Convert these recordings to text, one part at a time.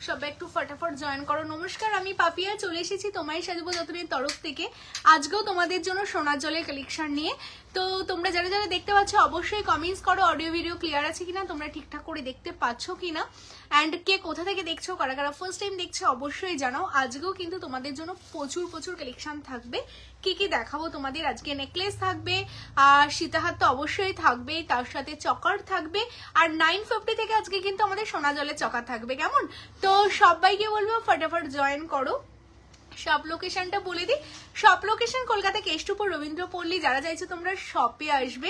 সবাই একটু ফটাফট জয়েন করো। নমস্কার, আমি পাপিয়া চলে এসেছি তোমায় সাজবো যতনের তরফ থেকে। আজকেও তোমাদের জন্য সোনার জলের কালেকশন নিয়ে। তো তোমরা যারা যারা দেখতে পাচ্ছ অবশ্যই কমেন্টস করো অডিও ভিডিও ক্লিয়ার আছে কিনা, তোমরা ঠিকঠাক করে দেখতে পাচ্ছ কিনা, অ্যান্ড কে কোথা থেকে দেখছো, কারা কারা ফার্স্ট টাইম দেখছো অবশ্যই জানাও। আজকেও কিন্তু তোমাদের জন্য প্রচুর প্রচুর কালেকশন থাকবে। কি কি দেখাবো তোমাদের, আজকে নেকলেস থাকবে, আর সীতাহার তো অবশ্যই থাকবে, তার সাথে চকার থাকবে, আর 950 থেকে আজকে কিন্তু আমাদের সোনা জলের চকার থাকবে। কেমন? তো সবাইকে বলবো ফটাফট জয়েন করো। শপ লোকেশনটা বলে দিই, শপ লোকেশন কলকাতা কেষ্টপুর রবীন্দ্রপল্লী। যারা চাইছো তোমরা শপে আসবে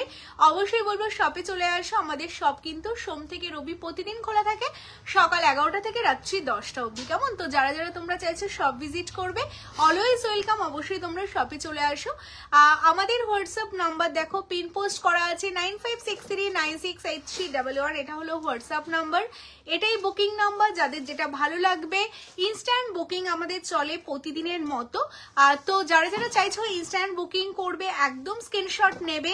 অবশ্যই বলবো শপে চলে আসো। আমাদের শপ কিন্তু সোম থেকে রবি প্রতিদিন খোলা থাকে সকাল 11টা থেকে রাত্রি 10টা অবধি। কেমন? তো যারা যারা তোমরা চাইছো শপ ভিজিট করবে অলওয়েজ ওয়েলকাম, অবশ্যই তোমরা শপে চলে আসো। আমাদের হোয়াটসঅ্যাপ নাম্বার দেখো পিন পোস্ট করা আছে 9563968311। এটা হলো হোয়াটসঅ্যাপ নাম্বার, এটাই বুকিং নাম্বার। যাদের যেটা ভালো লাগবে ইনস্ট্যান্ট বুকিং আমাদের চলে প্রতিদিনের মতো। তো যারা যারা চাইছো ইনস্ট্যান্ট বুকিং করবে একদম স্ক্রিনশট নেবে,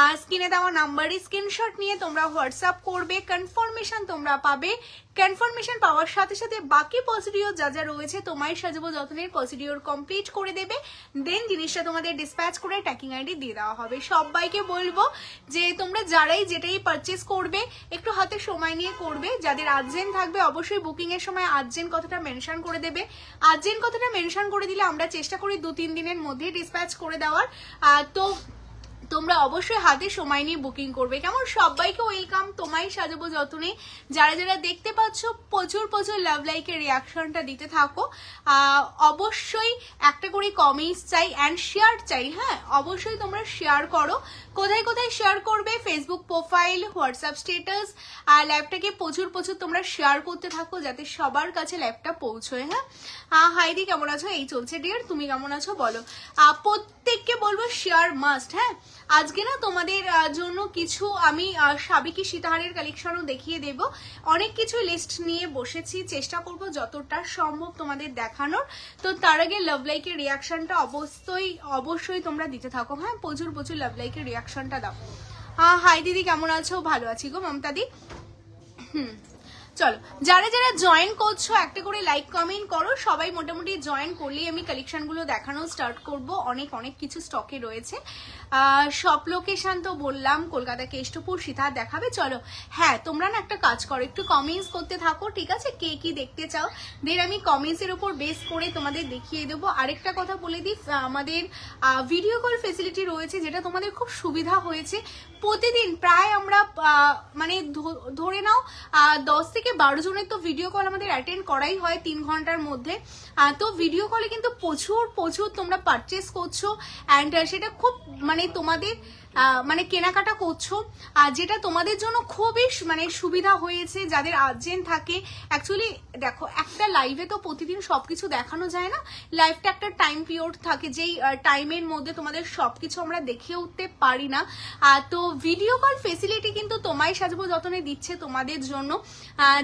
আর স্ক্রিনে দেওয়া নাম্বারে স্ক্রিনশট নিয়ে তোমরা হোয়াটসঅ্যাপ করবে, কনফার্মেশন তোমরা পাবে। কনফার্মেশন পাওয়ার সাথে সাথে বাকি প্রসিডিওর যা যা রয়েছে তোমায় সাজাবো যত্নের প্রসিডিওর কমপ্লিট করে দেবে, দেন জিনিসটা তোমাদের ডিসপ্যাচ করে ট্র্যাকিং আইডি দিয়ে দেওয়া হবে। সবাইকে বলবো যে তোমরা যারাই যেটাই পারচেস করবে একটু হাতে সময় নিয়ে করবে। যাদের আর্জেন্ট থাকবে অবশ্যই বুকিং এর সময় আর্জেন্ট কথাটা মেনশন করে দেবে। আর্জেন্ট কথাটা মেনশন করে দিলে আমরা চেষ্টা করি 2-3 দিনের মধ্যে ডিসপ্যাচ করে দেওয়ার। তো তোমরা অবশ্যই হাতে সময় নিয়ে বুকিং করবে। কেমন? সবাইকে ওয়েলকাম তোমায় সাজাবো যতনে। যারা যারা দেখতে পাচ্ছ প্রচুর প্রচুর লাভ লাইকের রিয়াকশনটা দিতে থাকো। অবশ্যই একটা করে কমেন্টস চাই অ্যান্ড শেয়ার চাই। হ্যাঁ, অবশ্যই তোমরা শেয়ার করো। কোথায় কোথায় শেয়ার করবে? ফেসবুক প্রোফাইল, হোয়াটসঅ্যাপ স্ট্যাটাস, আর ল্যাবটাকে প্রচুর প্রচুর তোমরা শেয়ার করতে থাকো যাতে সবার কাছে ল্যাবটা পৌঁছয়। হ্যাঁ, হাইদি কেমন আছো? এই চলছে ডিয়ার, তুমি কেমন আছো বলো? প্রত্যেককে বলবো শেয়ার মাস্ট। হ্যাঁ, আজকে না তোমাদের জন্য কিছু আমি সাবেকি সীতাহারের কালেকশনও দেখিয়ে দেব। অনেক কিছু লিস্ট নিয়ে বসেছি, চেষ্টা করব যতটা সম্ভব তোমাদের দেখানোর। তো তার আগে লাভ লাইকের রিয়াকশনটা অবশ্যই তোমরা দিতে থাকো। হ্যাঁ, প্রচুর প্রচুর লাভ লাইকের রিয়াকশনটা দাও। হাই দিদি কেমন আছো? ভালো আছি গো মমতা দি। চলো, যারা যারা জয়েন করছো একটা করে লাইক কমেন্ট করো। সবাই মোটামুটি জয়েন করলেই আমি কালেকশনগুলো দেখানো স্টার্ট করব। অনেক অনেক কিছু স্টকে রয়েছে। শপ লোকেশন তো বললাম কলকাতা কেষ্টপুর। সীতাহার দেখাবে? চলো। হ্যাঁ, তোমরা না একটা কাজ করো, একটু কমেন্টস করতে থাকো, ঠিক আছে? কে কি দেখতে চাও দের আমি কমেন্টস এর উপর বেস করে তোমাদের দেখিয়ে দেবো। আরেকটা কথা বলে দিই, আমাদের ভিডিও কল ফেসিলিটি রয়েছে যেটা তোমাদের খুব সুবিধা হয়েছে। প্রতিদিন প্রায় আমরা মানে ধরে নাও 10 থেকে 12 জনের তো ভিডিও কল আমাদের অ্যাটেন্ড করাই হয় 3 ঘন্টার মধ্যে। তো ভিডিও কলে কিন্তু প্রচুর প্রচুর তোমরা পারচেস করছো, অ্যান্ড সেটা খুব মানে তোমাদের মানে কেনাকাটা করছো, আর যেটা তোমাদের জন্য খুবই মানে সুবিধা হয়েছে। যাদের আর্জেন্ট থাকে, অ্যাকচুয়ালি দেখো একটা লাইভে তো প্রতিদিন সবকিছু দেখানো যায় না। লাইভটা একটা টাইম পিরিয়ড থাকে, যেই টাইমের মধ্যে তোমাদের সবকিছু আমরা দেখে উঠতে পারি না। তো ভিডিও কল ফেসিলিটি কিন্তু তোমায় সাজাবো যতনে দিচ্ছে তোমাদের জন্য,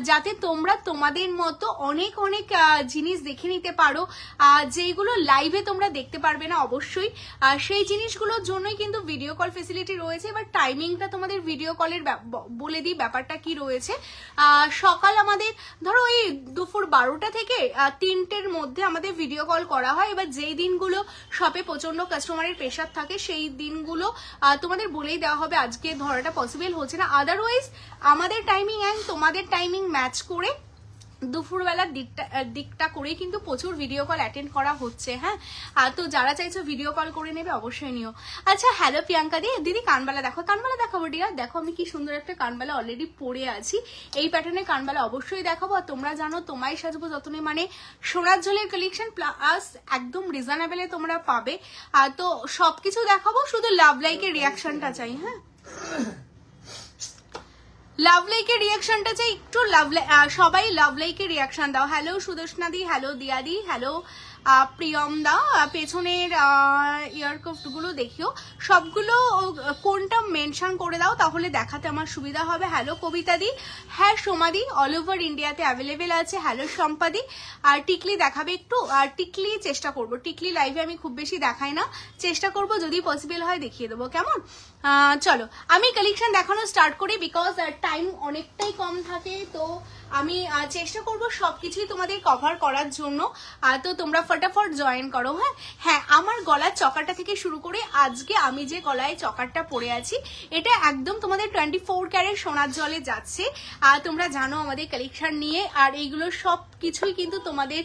যাতে তোমরা তোমাদের মতো অনেক অনেক জিনিস দেখে নিতে পারো যেইগুলো লাইভে তোমরা দেখতে পারবে না। অবশ্যই সেই জিনিসগুলোর জন্যই কিন্তু ভিডিও কল ফেসিলিটি রয়েছে। এবার টাইমিংটা তোমাদের ভিডিও কলের বলে দিই ব্যাপারটা কি রয়েছে। সকাল আমাদের ধরো ওই দুপুর 12টা থেকে 3টের মধ্যে আমাদের ভিডিও কল করা হয়। এবার যেই দিনগুলো শপে প্রচন্ড কাস্টমারের প্রেশার থাকে সেই দিনগুলো তোমাদের বলেই দেওয়া হবে, আজকে ধরাটা পসিবল হচ্ছে না। আদারওয়াইজ আমাদের টাইমিং অ্যান্ড তোমাদের টাইমিং ম্যাচ করে দুপুরবেলার দিকটা করেই কিন্তু প্রচুর ভিডিও কল অ্যাটেন্ড করা হচ্ছে। হ্যাঁ, তো যারা চাইছো ভিডিও কল করে নেবে অবশ্যই নিও। আচ্ছা, হ্যালো প্রিয়াঙ্কা দিদি কানবালা দেখো। কানবালা দেখাবো ডিয়ার, দেখো আমি কি সুন্দর একটা কানবালা অলরেডি পরে আছি। এই প্যাটার্নের কানবালা অবশ্যই দেখাবো। আর তোমরা জানো তোমায় সাজবো যতনে মানে সোনার ঝোলের কালেকশন প্লাস একদম রিজনেবলে তোমরা পাবে। তো সবকিছু দেখাবো, শুধু লাভ লাইকের রিয়াকশনটা চাই। হ্যাঁ, লাভ লাইকের রিয়াকশনটা চাই একটু। সবাই লাভ লাইকের রিয়াকশন দাও। হ্যালো সুদর্শনা দি, হ্যালো দিয়া দি, হ্যালো প্রিয়ম দা পেছনের ইয়ারকাফগুলো দেখিও, সবগুলো কোনটা মেনশন করে দাও তাহলে দেখাতে আমার সুবিধা হবে। হ্যালো কবিতা দি, হ্যাঁ সোমাদি, অল ওভার ইন্ডিয়াতে অ্যাভেলেবেল আছে। হ্যালো সম্পাদি, আর টিকলি দেখাবে একটু, আর টিকলি চেষ্টা করব, টিকলি লাইভে আমি খুব বেশি দেখাই না, চেষ্টা করব যদি পসিবল হয় দেখিয়ে দেবো, কেমন? চলো আমি কালেকশন দেখানো স্টার্ট করি, বিকজ টাইম অনেকটাই কম থাকে, তো আমি চেষ্টা করব সবকিছুই তোমাদের কভার করার জন্য। তো তোমরা ফটাফট জয়েন করো। হ্যাঁ আমার গলার চকারটা থেকে শুরু করে আজকে আমি যে গলায় চকারটা পরে আছি এটা একদম তোমাদের 24 ক্যারেট সোনার জলে যাচ্ছে। তোমরা জানো আমাদের কালেকশন নিয়ে, আর এইগুলো সব কিছুই কিন্তু তোমাদের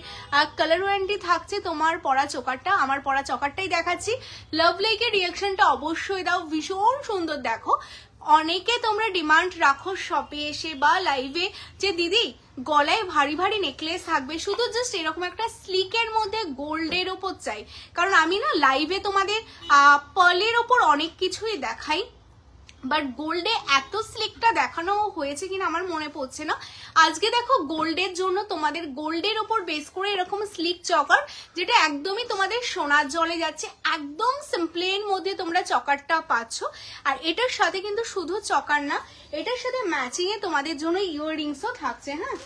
কালার ওয়ারেন্টি থাকছে। তোমার পরা চকারটা, আমার পরা চকারটাই দেখাচ্ছি। লাভ লাইকের রিয়াকশনটা অবশ্যই দাও, ভীষণ সুন্দর। দেখো অনেকে তোমরা ডিমান্ড রাখো শপে এসে বা লাইভে যে দিদি গলায় ভারী ভারী নেকলেস থাকবে, শুধু জাস্ট এরকম একটা স্লিকের মধ্যে গোল্ডের ওপর চাই, কারণ আমি না লাইভে তোমাদের পার্লের ওপর অনেক কিছুই দেখাই, বাট গোল্ডে এত স্লিকটা দেখানো হয়েছে কিনা আমার মনে পড়ছে না। আজকে দেখো গোল্ডের জন্য তোমাদের গোল্ডের ওপর বেস করে এরকম স্লিক চকার, যেটা একদমই তোমাদের সোনার জলে যাচ্ছে, একদম সিম্পলের মধ্যে তোমরা চকারটা পাচ্ছ। আর এটার সাথে কিন্তু শুধু চকার না, এটার সাথে ম্যাচিং এ তোমাদের জন্য ইয়াররিংসও থাকছে। হ্যাঁ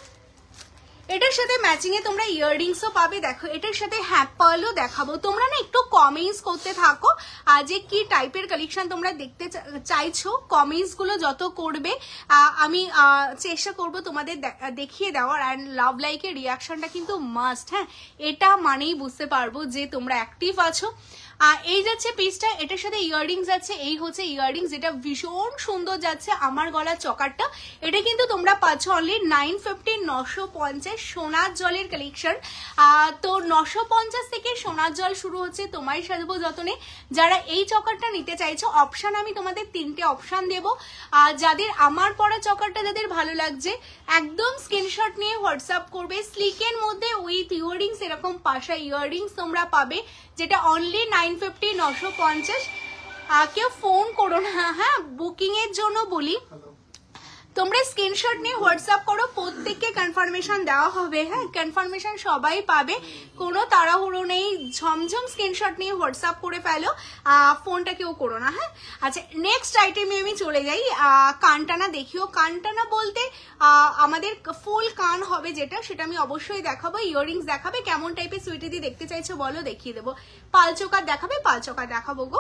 এটার সাথে ম্যাচিং এ তোমরা ইয়াররিংসও পাবে। দেখো এটার সাথে পার্লও দেখাবো, তোমরা না একটু কমেন্টস করতে থাকো যে কি টাইপের কালেকশন তোমরা দেখতে চাইছো। কমেন্টস গুলো যত করবে আমি চেষ্টা করব তোমাদের দেখিয়ে দেওয়ার। আর লাভ লাইকের রিয়াকশনটা কিন্তু মাস্ট। হ্যাঁ এটা মানেই বুঝতে পারবো যে তোমরা অ্যাক্টিভ আছো। এই যাচ্ছে পিসটা, এটার সাথে ইয়াররিংস আছে, এই হচ্ছে ইয়াররিংস, যেটা ভীষণ সুন্দর যাচ্ছে আমার গলার চকারটা। এটা কিন্তু তোমরা পাচ্ছ অনলি 950, 950 সোনার জলের কালেকশন। তো 950 থেকে সোনার জল শুরু হচ্ছে, তোমার সাজবো যতনে। যারা এই চকারটা নিতে চাইছো অপশন আমি তোমাদের 3টে অপশন দেবো। যাদের আমার পরা চকারটা যাদের ভালো লাগছে একদম স্ক্রিনশট নিয়ে হোয়াটসঅ্যাপ করবে। স্লিকের মধ্যে উইথ ইয়াররিংস এরকম পাশা ইয়াররিংস তোমরা পাবে, যেটা অনলি 950, 950। কেউ ফোন করো না, হ্যাঁ বুকিং এর জন্য বলি, তোমরা স্ক্রিনশট নিয়ে হোয়াটসঅ্যাপ করো, প্রত্যেককে কনফার্মেশন দেওয়া হবে। হ্যাঁ কনফার্মেশন সবাই পাবে, কোনো তাড়াহুড়ো নেই, ঝমঝম স্ক্রিনশট নিয়ে হোয়াটসঅ্যাপ করে ফেলো, ফোনটা কেউ করো না। হ্যাঁ আচ্ছা নেক্সট আইটেমে আমি চলে যাই। কানটানা দেখিও, কানটানা বলতে আমাদের ফুল কান হবে যেটা, সেটা আমি অবশ্যই দেখাবো। ইয়াররিংস দেখাবে, কেমন টাইপের সুইটিদি দেখতে চাইছো বলো দেখিয়ে দেবো। পালচোকার দেখাবে, পালচোকার দেখাবো গো।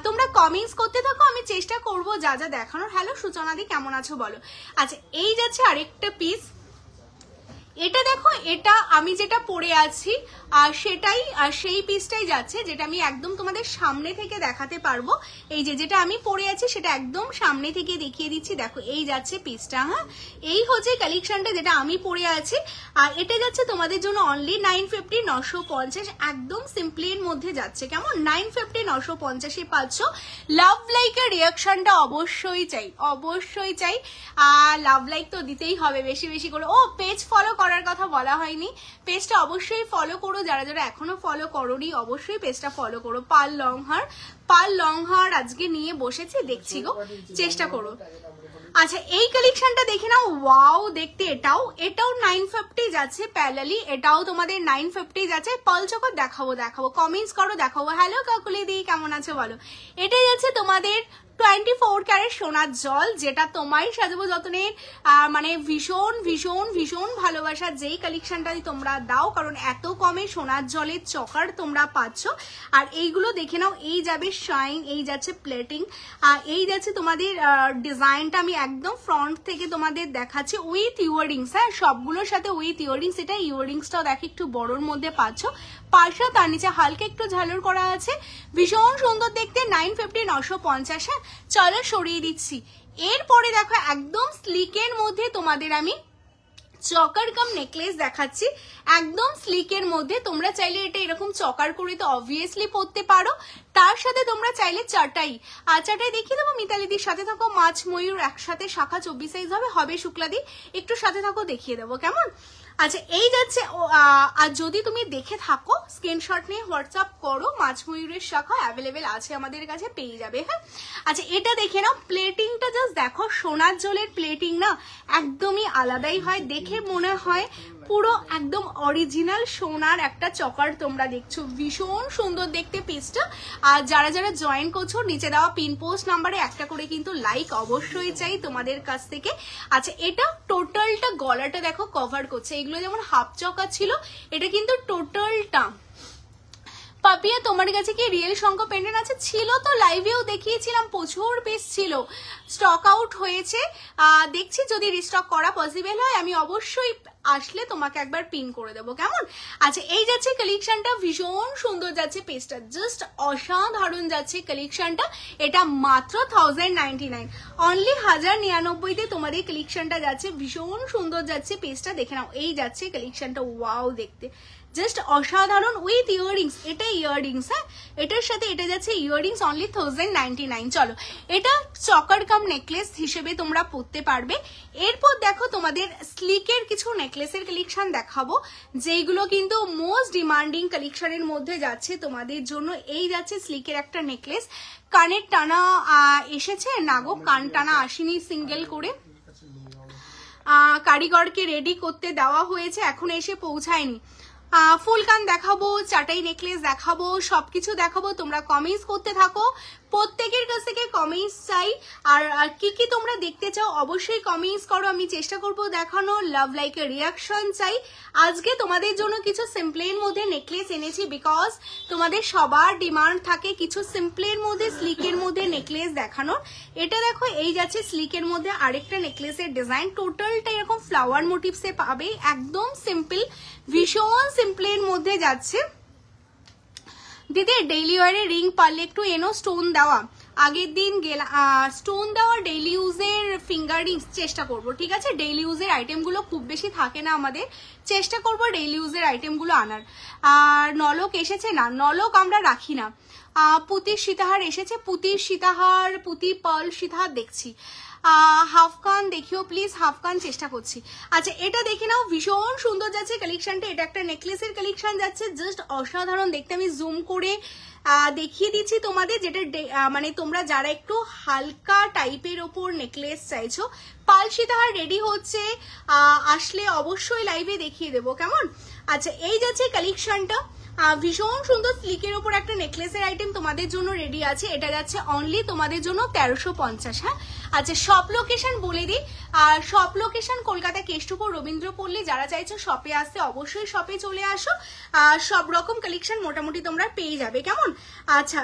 তোমরা কমেন্টস করতে থাকো, আমি চেষ্টা করবো যা যা দেখানোর। হ্যালো সূচনাদি কেমন আছো বলো। আচ্ছা এই যাচ্ছে আরেকটা পিস, এটা দেখো এটা আমি যেটা পরে আছি সেটাই সেই পিসটাই যাচ্ছে, যেটা আমি একদম তোমাদের সামনে থেকে দেখাতে পারবো। এই যে যেটা আমি পরে আছি সেটা একদম সামনে থেকে দেখিয়ে দিচ্ছি। দেখো এই যাচ্ছে পিসটা। হ্যাঁ এই হচ্ছে কালেকশনটা যেটা আমি পরে আছি, আর এটা যাচ্ছে তোমাদের জন্য অনলি 950, 950 একদম সিম্পলির মধ্যে যাচ্ছে। কেমন 950, 950 পাচ্ছ। লাভ লাইকের রিয়াকশনটা অবশ্যই চাই, অবশ্যই চাই। লাভ লাইক তো দিতেই হবে বেশি বেশি করে। ও পেজ ফলো করার কথা বলা হয়নি, পেজটা অবশ্যই ফলো করো, যারা যারা এখনো ফলো করোনি অবশ্যই পেজটা ফলো করো। পাল লং হার আজকে নিয়ে বসেছি, দেখছি গো, চেষ্টা করো। আচ্ছা এই কালেকশনটা দেখে নাও, ওয়াও দেখতে, এটাও 950 যাচ্ছে প্যারালি, এটাও তোমাদের 950 যাচ্ছে। পালচোকার দেখাবো, কমেন্টস করো দেখাবো। হ্যালো কাকুলি দি কেমন আছো বলো। এটাই যাচ্ছে তোমাদের 24 ক্যারেট সোনার জল, যেটা তোমায় সাজাবো যতনের মানে ভীষণ ভীষণ ভীষণ ভালোবাসা যেই কালেকশনটা তোমরা দাও, কারণ এত কমে সোনার জলের চকার তোমরা পাচ্ছ। আর এইগুলো দেখে নাও, এই যাবে শাইন, এই যাচ্ছে প্লেটিং, এই যাচ্ছে তোমাদের ডিজাইনটা আমি একদম ফ্রন্ট থেকে তোমাদের দেখাচ্ছি উইথ ইয়াররিংস। হ্যাঁ সবগুলোর সাথে উইথ ইয়াররিংস, এটা ইয়াররিংসটাও দেখে একটু বড়োর মধ্যে পাচ্ছ, পাশা তার নিচে হালকা একটু ঝালর করা আছে, ভীষণ সুন্দর দেখতে। 950, 950। হ্যাঁ চলো সরিয়ে দিচ্ছি। এরপরে দেখো একদম স্লিকের মধ্যে তোমাদের আমি চকার কাম নেকলেস দেখাচ্ছি, একদম স্লিকের মধ্যে। তোমরা চাইলে এটা এরকম চকার করে তো অবভিয়াসলি পরতে পারো, তার সাথে তোমরা চাইলে চাটাই দেখিয়ে দেবো। মিতালিদির সাথে থাকো, মাছ ময়ূর একসাথে শাখা 24 সাইজ হবে শুক্লাদি, একটু সাথে থাকো দেখিয়ে দেবো কেমন। আচ্ছা এই যাচ্ছে, আর যদি তুমি দেখে থাকো স্ক্রিনশট নিয়ে হোয়াটসঅ্যাপ করো, মাছ ময়ূরের শাখা অ্যাভেলেবেল আছে আমাদের কাছে, পেয়ে যাবে। হ্যাঁ আচ্ছা এটা দেখে নাও, প্লেটিংটা জাস্ট দেখো, সোনার জলের প্লেটিং না একদমই আলাদাই হয়, দেখে মনে হয় পুরো একদম অরিজিনাল সোনার একটা চকার তোমরা দেখছো, ভীষণ সুন্দর দেখতে পিসটা। আর যারা যারা জয়েন করছো নিচে দেওয়া পিন পোস্ট নাম্বারে একটা করে কিন্তু লাইক অবশ্যই চাই তোমাদের কাছ থেকে। আচ্ছা, এটা টোটালটা গলাটা দেখো কভার করছে, এগুলো যেমন হাফ চকা ছিল, এটা কিন্তু টোটালটা। পাপিয়া তোমার কাছে কি রিয়েল শঙ্খ পেন্ডেন্ট আছে? ছিল তো, লাইভেও দেখিয়েছিলাম, প্রচুর পিস ছিল, স্টক আউট হয়েছে। দেখছি যদি রিস্টক করা পসিবল হয় আমি অবশ্যই আসলে তোমাকে একবার পিন করে দেবো, কেমন? আচ্ছা, এই যাচ্ছে কালেকশনটা, ভীষণ সুন্দর যাচ্ছে পেজটা, জাস্ট অসাধারণ যাচ্ছে কালেকশনটা। এটা মাত্র 1099, অনলি 1099-তে তোমাদের কালেকশনটা যাচ্ছে, ভীষণ সুন্দর যাচ্ছে পেজটা। দেখে নাও, এই যাচ্ছে কালেকশনটা, ওয়াও দেখতে জাস্ট অসাধারণ, উইথ ইয়াররিংস। এটা ইয়াররিংস, হ্যাঁ, এটার সাথে এটা যাচ্ছে ইয়াররিংস, অনলি 1099। চলো, এটা চকার কাম নেকলেস হিসেবে তোমরা পরতে পারবে। এরপর দেখো তোমাদের স্লিকের কিছু নেকলেসের কালেকশন দেখাবো, যেগুলো কিন্তু মোস্ট ডিমান্ডিং কালেকশনের মধ্যে যাচ্ছে তোমাদের জন্য। এই যাচ্ছে স্লিকের একটা নেকলেস, কানের টানা এসেছে না গো, কান টানা আসেনি, সিঙ্গেল করে কারিগরকে রেডি করতে দেওয়া হয়েছে, এখন এসে পৌঁছায়নি। ফুল কান দেখাবো, চাটাই নেকলেস দেখাবো, সবকিছু দেখাবো, তোমরা কমেন্টস করতে থাকো, প্রত্যেকের কাছ থেকে কমেন্টস চাই। আর কি কি তোমরা দেখতে চাও অবশ্যই কমেন্টস করো, আমি চেষ্টা করব দেখানো। লাভ লাইকের রিয়াকশন চাই। আজকে তোমাদের জন্য কিছু সিম্পলের মধ্যে নেকলেস এনেছি, বিকজ তোমাদের সবার ডিমান্ড থাকে কিছু সিম্পলের মধ্যে, স্লিকের মধ্যে নেকলেস দেখানোর। এটা দেখো, এই যাচ্ছে স্লিকের মধ্যে আরেকটা নেকলেসের ডিজাইন, টোটালটা এরকম ফ্লাওয়ার মোটিভসে পাবে, একদম সিম্পল, ভীষণ সিম্পলের মধ্যে যাচ্ছে। দিদি ডেইলি ওয়ারে রিং পারলে একটু এনো, স্টোন দেওয়া, আগের দিন স্টোন দেওয়া, ডেইলি ইউজের ফিঙ্গার রিংস চেষ্টা করব, ঠিক আছে? ডেইলি ইউজের আইটেমগুলো খুব বেশি থাকে না আমাদের, চেষ্টা করব ডেইলি ইউজের আইটেমগুলো আনার। আর নলক এসেছে না, নলক আমরা রাখি না। পুতির সীতাহার এসেছে, পুতির সীতাহার, পুতি পার্ল সীতাহার দেখছি। হাফকান দেখিও প্লিজ, হাফকান চেষ্টা করছি। আচ্ছা, এটা দেখে নাও, ভীষণ সুন্দর যাচ্ছে কালেকশনটা। এটা একটা নেকলেসের কালেকশন যাচ্ছে, জাস্ট অসাধারণ দেখতে। আমি জুম করে দেখিয়ে দিচ্ছি তোমাদের, যেটা মানে তোমরা যারা একটু হালকা টাইপের ওপর নেকলেস চাইছো, পাল সীতাহার রেডি হচ্ছে, আসলে অবশ্যই লাইভে দেখিয়ে দেবো, কেমন? আচ্ছা, এই যাচ্ছে কালেকশনটা, ভীষণ সুন্দর স্লিকের উপর একটা নেকলেসের আইটেম তোমাদের জন্য রেডি আছে। এটা যাচ্ছে অনলি তোমাদের জন্য 1350। হ্যাঁ, আচ্ছা, শপ লোকেশন বলে দিই। আর শপ লোকেশন কলকাতা কেষ্টপুর রবীন্দ্রপল্লী। যারা চাইছো শপে আসতে অবশ্যই শপে চলে আসো, সব রকম কালেকশন মোটামুটি তোমরা পেয়ে যাবে, কেমন? আচ্ছা,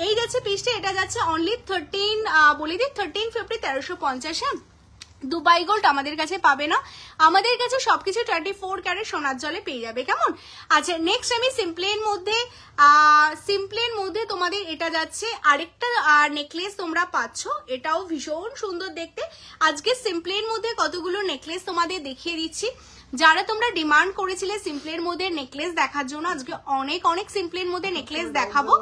এই যাচ্ছে পিসটা, এটা যাচ্ছে অনলি 13 বলে দিই 1350, 1350। হ্যাঁ, দুবাই গোল্ড আমাদের কাছে পাবে না, আমাদের কাছে সবকিছু 24 ক্যারেট সোনার জলে পেয়ে যাবে, কেমন? আচ্ছা, নেক্সট আমি সিম্পলের মধ্যে তোমাদের এটা যাচ্ছে আরেকটা নেকলেস তোমরা পাচ্ছ, এটাও ভীষণ সুন্দর দেখতে। আজকে সিম্পলের মধ্যে কতগুলো নেকলেস তোমাদের দেখিয়ে দিচ্ছি। যারা তোমরা ডিমান্ড করেছিলে সিম্পলের মধ্যে নেকলেস দেখার জন্য, আজকে অনেক অনেক সিম্পলের মধ্যে নেকলেস দেখাবো,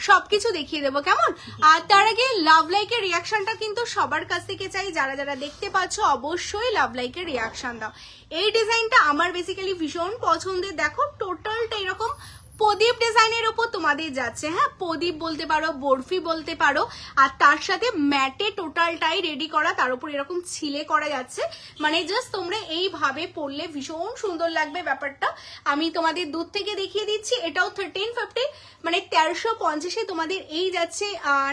সবকিছু দেখিয়ে দেবো, কেমন? আর তার আগে লাভ লাইকের রিয়াকশনটা কিন্তু সবার কাছ থেকে চাই। যারা যারা দেখতে পাচ্ছ অবশ্যই লাভ লাইকের রিয়াকশন দাও। এই ডিজাইনটা আমার বেসিক্যালি ভীষণ পছন্দের, দেখো টোটালটা এরকম প্রদীপ ডিজাইনের উপর তোমাদের যাচ্ছে। হ্যাঁ, প্রদীপ বলতে পারো, বরফি বলতে পারো, আর তার সাথে ম্যাটে টোটালটাই রেডি করা, তার উপর এরকম ছিলে করা যাচ্ছে, মানে জাস্ট তোমরা এইভাবে পরলে ভীষণ সুন্দর লাগবে ব্যাপারটা। আমি তোমাদের দূর থেকে দেখিয়ে দিচ্ছি, এটাও 1350, মানে 1350-এ তোমাদের এই যাচ্ছে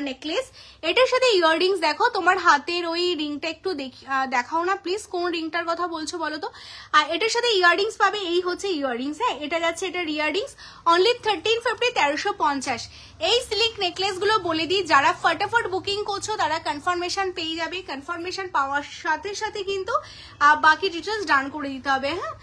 নেকলেস। এটার সাথে ইয়াররিংস দেখো, তোমার হাতের ওই রিংটা একটু দেখাও না প্লিজ, কোন রিংটার কথা বলছো বলো তো? আর এটার সাথে ইয়াররিংস পাবে, এই হচ্ছে ইয়াররিংস। হ্যাঁ, এটা যাচ্ছে, এটার ইয়াররিংস অনলি 1350, 1350। এই সিল্ক নেকলেস গুলো বলে দিই, যারা ফটাফট বুকিং করছো তারা কনফার্মেশন পেয়ে যাবে, কনফার্মেশন পাওয়ার সাথে সাথে কিন্তু বাকি ডিটেলস ডান করে দিতে হবে। হ্যাঁ,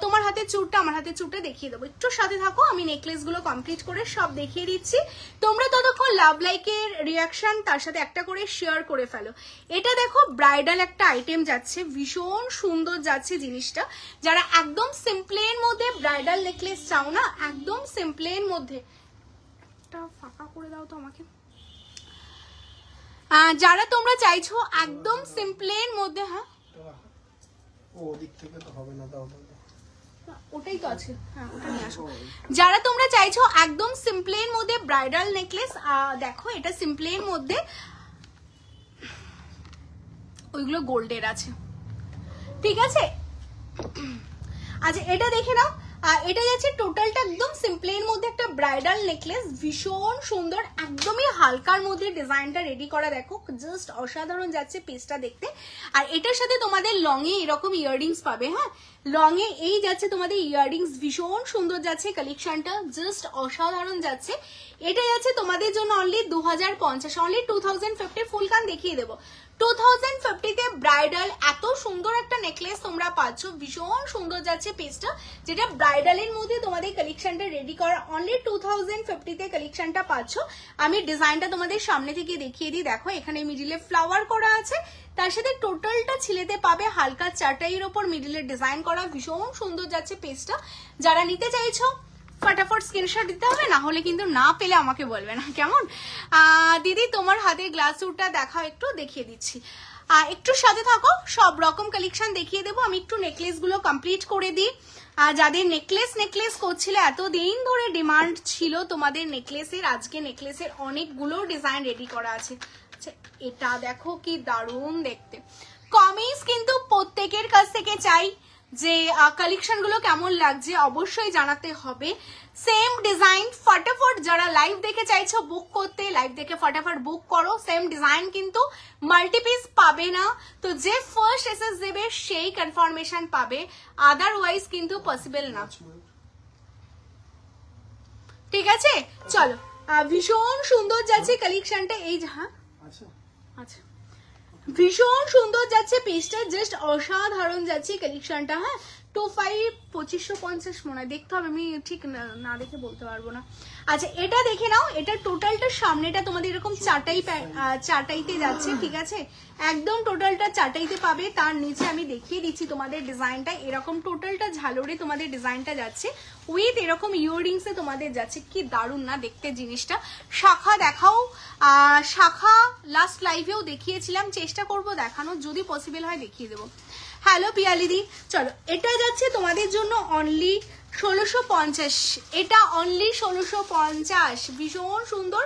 তোমার হাতে চুরটা, আমার হাতে চুরটা দেখিয়ে দেবো, একটু সাথে থাকো, আমি নেকলেস গুলো কমপ্লিট করে সব দেখিয়ে দিচ্ছি। তোমরা ততক্ষণ লাভ লাইকের রিয়াকশন তার সাথে একটা করে শেয়ার করে ফেলো। এটা দেখো, ব্রাইডাল একটা আইটেম যাচ্ছে, ভীষণ সুন্দর যাচ্ছে জিনিসটা। যারা একদম সিম্পলের মধ্যে ব্রাইডাল নেকলেস চাও না, একদম সিম্পলের মধ্যে, ফাঁকা করে দাও তো আমাকে। যারা তোমরা চাইছো একদম সিম্পলের মধ্যে, হ্যাঁ ওদিক থেকে তো হবে না, দাও ওটাই তো আছে, হ্যাঁ ওটা নিয়ে আসো। যারা তোমরা চাইছো একদম সিম্পলের মধ্যে ব্রাইডাল নেকলেস, দেখো এটা সিম্পলের মধ্যে, ওইগুলো গোল্ডের আছে, ঠিক আছে? আচ্ছা এটা দেখে নাও, এটা যাচ্ছে টোটালটা একদম সিম্পলের মধ্যে একটা ব্রাইডাল নেকলেস, ভীষণ সুন্দর, একদমই হালকার মধ্যে ডিজাইনটা রেডি করা, দেখো জাস্ট অসাধারণ যাচ্ছে পিসটা দেখতে। আর এটার সাথে তোমাদের লং এ এরকম ইয়াররিংস পাবে, হ্যাঁ লং এ এই যাচ্ছে তোমাদের ইয়াররিংস, ভীষণ সুন্দর যাচ্ছে কালেকশনটা, জাস্ট অসাধারণ যাচ্ছে। এটা যাচ্ছে তোমাদের জন্য অনলি 2050, অনলি 2050 ফুল কান দেখিয়ে দেবো। 2050 তে ব্রাইডাল এত সুন্দর একটা নেকলেস তোমরা পাচ্ছ, ভীষণ সুন্দর যাচ্ছে পিসটা, যেটা ব্রাইডালের মধ্যে তোমাদের কালেকশনটা রেডি করা, অনলি 2050 তে কালেকশনটা পাচ্ছ। আমি ডিজাইনটা তোমাদের সামনে থেকে দেখিয়ে দিই, দেখো এখানে মিডিলে ফ্লাওয়ার করা আছে, তার সাথে টোটালটা ছিলেতে পাবে হালকা চাটাইয়ের ওপর মিডিলের ডিজাইন করা, ভীষণ সুন্দর যাচ্ছে পিসটা। যারা নিতে চাইছো ফটাফট স্ক্রিনশট দিতে হবে, না হলে কিন্তু না পেলে আমাকে বলবে না, কেমন? দিদি তোমার হাতে গ্লাস স্যুটটা দেখাও, একটু দেখিয়ে দিচ্ছি, একটু সাথে থাকো, সব রকম কালেকশন দেখিয়ে দেবো। আমি একটু নেকলেস গুলো কমপ্লিট করে দিই। যাদের নেকলেস করছিল, এতদিন ধরে ডিমান্ড ছিল তোমাদের নেকলেসের, আজকে নেকলেসের অনেকগুলো ডিজাইন রেডি করা আছে। আচ্ছা এটা দেখো কি দারুণ দেখতে, কমেন্টস কিন্তু প্রত্যেকের কাছ থেকে চাই যে কালেকশন গুলো কেমন লাগছে অবশ্যই জানাতে হবে। সেম ডিজাইন ফটাফট যারা লাইভ দেখে চাইছো বুক করতে, লাইভ দেখে ফটাফট বুক করো। সেম ডিজাইন কিন্তু মাল্টিপিস পাবে না, তো যে ফার্স্ট এসএস দেবে সেই কনফার্মেশন পাবে, আদারওয়াইজ কিন্তু পসিবল না, ঠিক আছে? চলো ভীষণ সুন্দর যাচ্ছে কালেকশনটা, এই হ্যাঁ আচ্ছা ভীষণ সুন্দর যাচ্ছে পেজটা, জাস্ট অসাধারণ যাচ্ছে কালেকশনটা, হ্যাঁ 2550 মনে হয়, দেখতে হবে, আমি ঠিক না দেখে বলতে পারবো না। আচ্ছা এটা দেখে নাও, এটা টোটালটা সামনেটা তোমাদের এরকম চাটাইতে যাচ্ছে, ঠিক আছে, একদম টোটালটা চাটাইতে পাবে। তার নিচে আমি দেখিয়ে দিচ্ছি তোমাদের ডিজাইনটা, এরকম টোটালটা ঝালরে তোমাদের ডিজাইনটা যাচ্ছে, উইথ এরকম ইয়াররিংস এ তোমাদের যাচ্ছে, কি দারুণ না দেখতে জিনিসটা। শাখা দেখাও, শাখা লাস্ট লাইভেও দেখিয়েছিলাম, চেষ্টা করব দেখানো, যদি পসিবল হয় দেখিয়ে দেবো। হ্যালো পিয়ালিদি, চলো এটা যাচ্ছে তোমাদের জন্য অনলি 1650, এটা অনলি 1650, ভীষণ সুন্দর।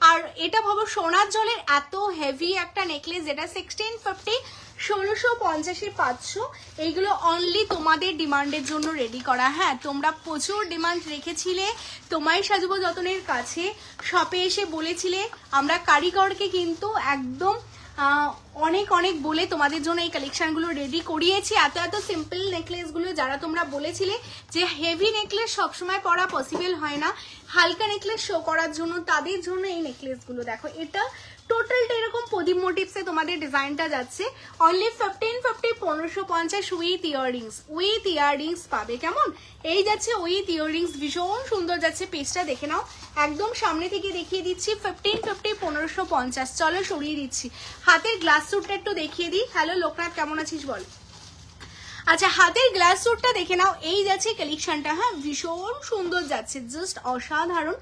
আর এটা ভাবো সোনার জলের এত হেভি একটা নেকলেস, যেটা 1650 1650 পাচ্ছ, এইগুলো অনলি তোমাদের ডিমান্ডের জন্য রেডি করা। হ্যাঁ তোমরা প্রচুর ডিমান্ড রেখেছিলে, তোমায় সাজবো যতনের কাছে শপে এসে বলেছিলে, আমরা কারিগরকে কিন্তু একদম অনেক অনেক বলে তোমাদের জন্য এই কালেকশনগুলো রেডি করিয়েছি। এত সিম্পল নেকলেসগুলো যারা তোমরা বলেছিলে যে হেভি নেকলেস সবসময় পরা পসিবল হয় না, হালকা নেকলেস শো করার জন্য, তাদের জন্য এই নেকলেসগুলো দেখো। এটা টোটালটা এরকম প্রদীপ মোটিভসে তোমাদের ডিজাইনটা যাচ্ছে, অনলি 1550 1550 উইথ ইয়াররিংস পাবে, কেমন? এই যাচ্ছে উইথ ইয়াররিংস, ভীষণ সুন্দর যাচ্ছে পেজটা দেখে নাও, একদম সামনে থেকে দেখিয়ে দিচ্ছি 1550 1550। চলো সরিয়ে দিচ্ছি, হাতের গ্লাস স্যুটটা একটু দেখিয়ে দিই। হ্যালো লোকনাথ, কেমন আছিস বল? আচ্ছা হাতের গ্লাস স্যুটটা দেখে নাও, এই যাচ্ছে কালেকশনটা, হ্যাঁ ভীষণ সুন্দর যাচ্ছে, জাস্ট অসাধারণ।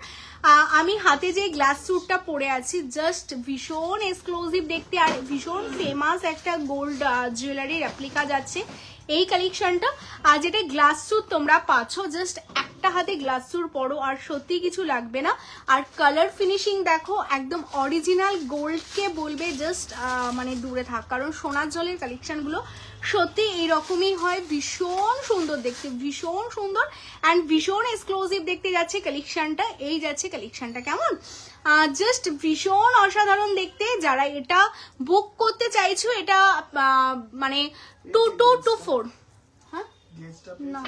আমি হাতে যে গ্লাস স্যুটটা পরে আছি, জাস্ট ভীষণ এক্সক্লুসিভ দেখতে, আর ভীষণ ফেমাস একটা গোল্ড জুয়েলারি রেপ্লিকা যাচ্ছে এই কালেকশনটা। আর যেটা গ্লাস স্যুট তোমরা পাচ্ছ, জাস্ট একটা হাতে গ্লাস স্যুট পরো আর সত্যি কিছু লাগবে না। আর কালার ফিনিশিং দেখো, একদম অরিজিনাল গোল্ডকে বলবে জাস্ট মানে দূরে থাক, কারণ সোনার জলের কালেকশনগুলো সত্যি এইরকমই হয়, ভীষণ সুন্দর দেখতে, ভীষণ সুন্দর অ্যান্ড ভীষণ এক্সক্লুসিভ দেখতে যাচ্ছে কালেকশনটা, এই যাচ্ছে কালেকশনটা, কেমন? জাস্ট ভীষণ অসাধারণ দেখতে। যারা এটা বুক করতে চাইছো, এটা মানে 2224, হ্যাঁ না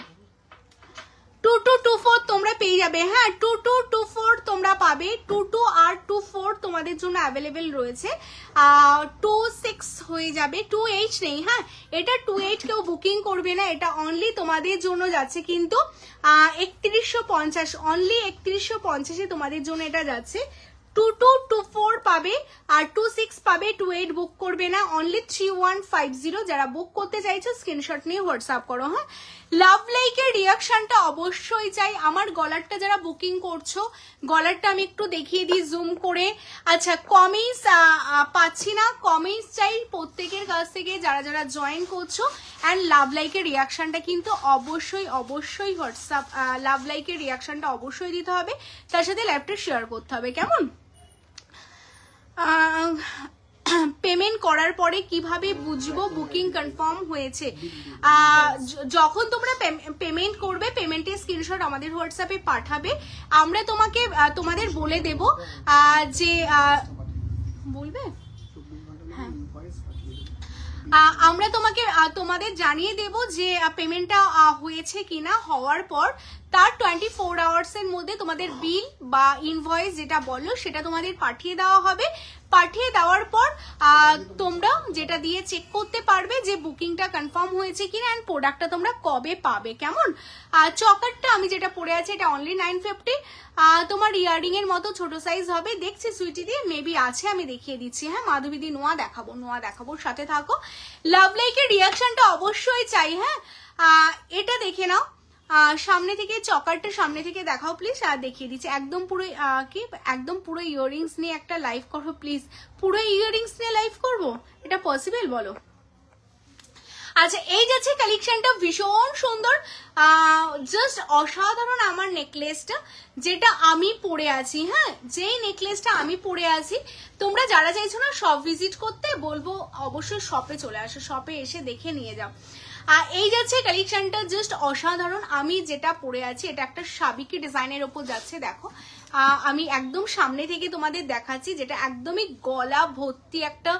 2224 তোমরা পেয়ে যাবে, হ্যাঁ 2224 তোমরা পাবে, 22 আর 24 তোমাদের জন্য অ্যাভেলেবেল রয়েছে, 26 হয়ে যাবে, 28 নেই, হ্যাঁ এটা 28 কেউ বুকিং করবে না, এটা অনলি তোমাদের জন্য যাচ্ছে কিন্তু 3150, অনলি 3150 তোমাদের জন্য এটা যাচ্ছে। 2224 পাবে আর 26 পাবে, 28 বুক করবে না, অনলি 3150। যারা বুক করতে চাইছো স্ক্রিনশট নিয়ে হোয়াটসঅ্যাপ করো। হ্যাঁ লাভ লাইকের রিয়াকশনটা অবশ্যই চাই। আমার গলারটা যারা বুকিং করছো, গলারটা আমি একটু দেখিয়ে দিই জুম করে। আচ্ছা কমেন্টস পাচ্ছি না, কমেন্টস চাই প্রত্যেকের কাছ থেকে যারা যারা জয়েন করছো। অ্যান্ড লাভ লাইকের রিয়াকশনটা কিন্তু অবশ্যই অবশ্যই হোয়াটসঅ্যাপ লাভ লাইকের রিয়াকশনটা অবশ্যই দিতে হবে, তার সাথে লাইভটা শেয়ার করতে হবে, কেমন? পেমেন্ট করার পরে কিভাবে বুঝবো বুকিং কনফার্ম হয়েছে? যখন তোমরা পেমেন্ট করবে, পেমেন্টের স্ক্রিনশট আমাদের হোয়াটসঅ্যাপে পাঠাবে, আমরা তোমাদের বলে দেব যে বলবে, হ্যাঁ আমরা তোমাদের জানিয়ে দেব যে পেমেন্টটা হয়েছে কিনা। হওয়ার পর তার 24 আওয়ার্সের মধ্যে তোমাদের বিল বা ইনভয়েস যেটা বলো সেটা তোমাদের পাঠিয়ে দেওয়া হবে। পাঠিয়ে দেওয়ার পর তোমরা যেটা দিয়ে চেক করতে পারবে যে বুকিংটা কনফার্ম হয়েছে কিনা এন্ড প্রোডাক্টটা তোমরা কবে পাবে। কেমন? চকারটা আমি যেটা পরে আছে এটা অনলি 950। তোমার ইয়ারিং এর মতো ছোট সাইজ হবে। দেখছি সুইটি দিয়ে মেবি আছে, আমি দেখিয়ে দিচ্ছি। হ্যাঁ মাধবী দি নোয়া দেখাবো, সাথে থাকো। লাভ লাইকের রিয়াকশনটা অবশ্যই চাই। হ্যাঁ এটা দেখে নাও সামনে থেকে, চকারটা সামনে থেকে দেখাও প্লিজ। আর দেখিয়ে দিচ্ছি একদম পুরো ইয়াররিংস নিয়ে একটা লাইভ করো প্লিজ। পুরো ইয়াররিংস নিয়ে লাইভ করবো, এটা পসিবল বলো? আচ্ছা এই যাচ্ছে কালেকশনটা, ভীষণ সুন্দর, জাস্ট অসাধারণ আমার নেকলেসটা যেটা আমি পরে আছি। হ্যাঁ যেই নেকলেসটা আমি পরে আছি, তোমরা যারা চাইছো না শপ ভিজিট করতে, বলবো অবশ্যই শপে চলে আসো, শপে এসে দেখে নিয়ে যাও। এই যাচ্ছে কালেকশনটা, জাস্ট অসাধারণ। আমি যেটা পরে আছি এটা একটা সাবিকি ডিজাইনের ওপর যাচ্ছে। দেখো আমি একদম সামনে থেকে তোমাদের দেখাচ্ছি, যেটা একদমই গলা ভর্তি একটা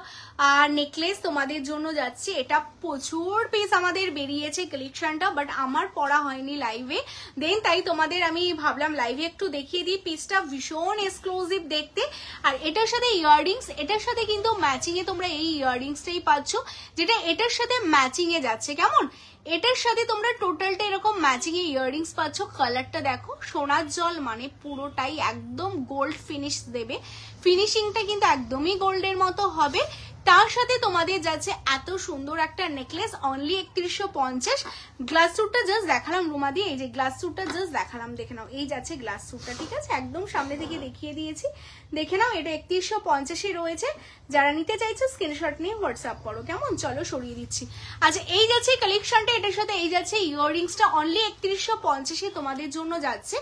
নেকলেস তোমাদের জন্য যাচ্ছে। এটা প্রচুর পিস আমাদের বেরিয়েছে কালেকশনটা, বাট আমার পরা হয়নি লাইভে, দেন তাই তোমাদের আমি ভাবলাম লাইভে একটু দেখিয়ে দিই। পিসটা ভীষণ এক্সক্লুসিভ দেখতে। আর এটার সাথে ইয়াররিংস, এটার সাথে কিন্তু ম্যাচিং এ তোমরা এই ইয়াররিংসটাই পাচ্ছ, যেটা এটার সাথে ম্যাচিং এ যাচ্ছে। কেমন? এটার সাথে তোমরা টোটালটা এরকম ম্যাচিং এ ইয়াররিংস পাচ্ছ। কালারটা দেখো, সোনার জল মানে পুরোটাই একদম গোল্ড ফিনিশ দেবে। ফিনিশিংটা কিন্তু একদমই গোল্ডের মতো হবে। তার সাথে তোমাদের যাচ্ছে এত সুন্দর একটা নেকলেস, অনলি 3150। গ্লাস স্যুটটা জাস্ট দেখালাম রুমা দিয়ে, এই যে গ্লাস স্যুটটা জাস্ট দেখালাম, দেখে নাও। এই যাচ্ছে গ্লাস স্যুটটা, ঠিক আছে? একদম সামনে থেকে দেখিয়ে দিয়েছি, দেখে নাও। এটা 3150 রয়েছে। যারা নিতে চাইছো স্ক্রিনশট নিয়ে হোয়াটসঅ্যাপ করো। কেমন? চলো সরিয়ে দিচ্ছি। আচ্ছা এই যাচ্ছে কালেকশনটা, এটার সাথে এই যাচ্ছে ইয়াররিংসটা, অনলি 3150 তোমাদের জন্য যাচ্ছে।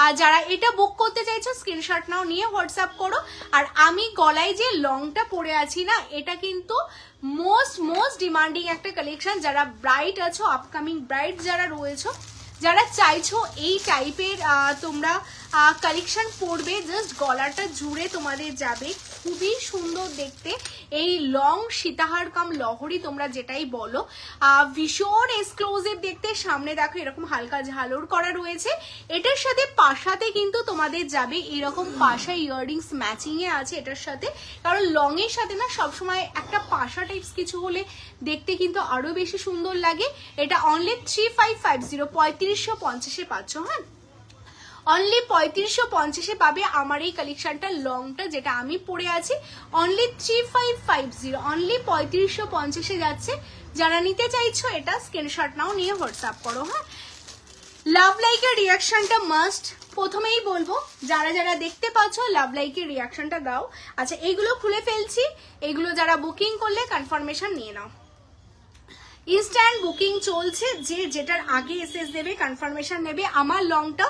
আর যারা এটা বুক করতে চাইছো স্ক্রিনশট নাও, নিয়ে হোয়াটসঅ্যাপ করো। আর আমি গলায় যে লংটা পরে আছি না, এটা কিন্তু মোস্ট ডিমান্ডিং একটা কালেকশন। যারা ব্রাইড আছো, আপকামিং ব্রাইড যারা রয়েছো, যারা চাইছো এই টাইপের তোমরা কালেকশন পরবে, জাস্ট গলাটা জুড়ে তোমাদের যাবে, খুবই সুন্দর দেখতে। এই লং সীতাহার কাম লহরি তোমরা যেটাই বলো, ভীষণ এক্সক্লুসিভ দেখতে। সামনে দেখো এরকম হালকা ঝালর করা রয়েছে। এটার সাথে পাশাতে কিন্তু তোমাদের যাবে এরকম পাশা ইয়াররিংস ম্যাচিং এ আছে এটার সাথে, কারণ লং এর সাথে না সবসময় একটা পাশা টাইপস কিছু হলে দেখতে কিন্তু আরো বেশি সুন্দর লাগে। এটা অনলি 3550, 3550 পাচ্ছ। হ্যাঁ অনলি 3550 পাবে আমার এই কালেকশনটা, লংটা যেটা আমি পরে আছি, অনলি 3550, অনলি 3550 যাচ্ছে। যারা নিতে চাইছো এটা স্ক্রিনশট নাও, নিয়ে হোয়াটসঅ্যাপ করো। হ্যাঁ লাভ লাইকের রিয়াকশনটা মাস্ট, প্রথমেই বলবো যারা যারা দেখতে পাচ্ছ লাভ লাইকের রিয়াকশনটা দাও। আচ্ছা এইগুলো খুলে ফেলছি, এইগুলো যারা বুকিং করলে কনফার্মেশন নিয়ে নাও। ইনস্ট্যান্ট বুকিং চলছে, যে যেটার আগে এসএস দেবে কনফার্মেশন নেবে। আমার লংটা